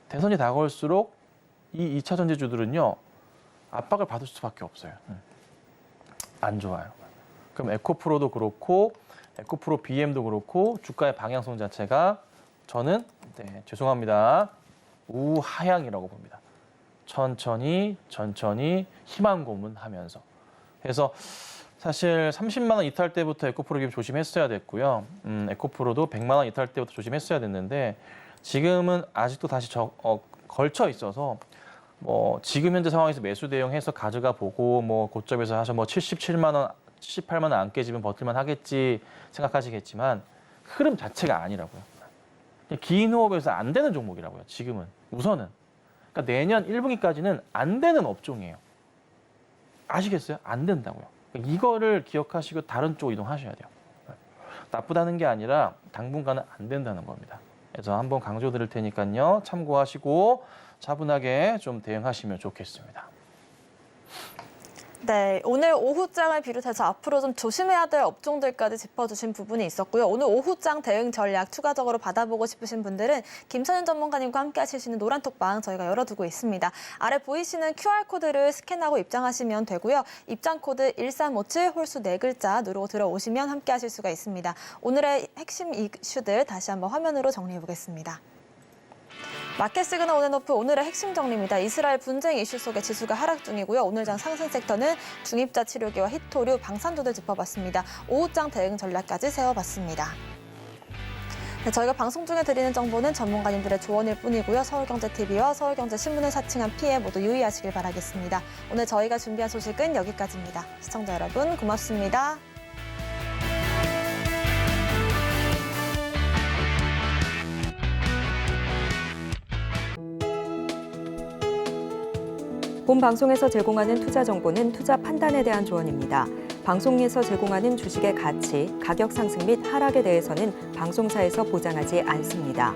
Speaker 4: 대선이 다가올수록 이 2차 전지주들은요. 압박을 받을 수밖에 없어요. 안 좋아요. 그럼 에코프로도 그렇고 에코프로 BM도 그렇고 주가의 방향성 자체가 저는 죄송합니다. 우하향이라고 봅니다. 천천히 희망 고문하면서. 그래서 사실 30만 원 이탈 때부터 에코프로 기업 조심했어야 됐고요. 에코프로도 100만 원 이탈 때부터 조심했어야 됐는데 지금은 아직도 다시 걸쳐 있어서 뭐 지금 현재 상황에서 매수 대응해서 가져가 보고 뭐 고점에서 하셔 뭐 77만 원, 78만 원 안 깨지면 버틸만 하겠지 생각하시겠지만 흐름 자체가 아니라고요. 긴 호흡에서 안 되는 종목이라고요. 지금은 우선은. 그러니까 내년 1분기까지는 안 되는 업종이에요. 아시겠어요? 안 된다고요. 이거를 기억하시고 다른 쪽으로 이동하셔야 돼요. 나쁘다는 게 아니라 당분간은 안 된다는 겁니다. 그래서 한번 강조드릴 테니까요. 참고하시고 차분하게 좀 대응하시면 좋겠습니다.
Speaker 2: 네, 오늘 오후장을 비롯해서 앞으로 좀 조심해야 될 업종들까지 짚어주신 부분이 있었고요. 오늘 오후장 대응 전략 추가적으로 받아보고 싶으신 분들은 김선윤 전문가님과 함께 하실 수 있는 노란톡방 저희가 열어두고 있습니다. 아래 보이시는 QR코드를 스캔하고 입장하시면 되고요. 입장코드 1357 홀수 4글자 누르고 들어오시면 함께 하실 수가 있습니다. 오늘의 핵심 이슈들 다시 한번 화면으로 정리해보겠습니다. 마켓 시그널 온앤오프 오늘의 핵심 정리입니다. 이스라엘 분쟁 이슈 속에 지수가 하락 중이고요. 오늘장 상승 섹터는 중입자 치료기와 히토류, 방산주들 짚어봤습니다. 오후장 대응 전략까지 세워봤습니다. 네, 저희가 방송 중에 드리는 정보는 전문가님들의 조언일 뿐이고요. 서울경제TV와 서울경제신문을 사칭한 피해 모두 유의하시길 바라겠습니다. 오늘 저희가 준비한 소식은 여기까지입니다. 시청자 여러분 고맙습니다.
Speaker 1: 본 방송에서 제공하는 투자 정보는 투자 판단에 대한 조언입니다. 방송에서 제공하는 주식의 가치, 가격 상승 및 하락에 대해서는 방송사에서 보장하지 않습니다.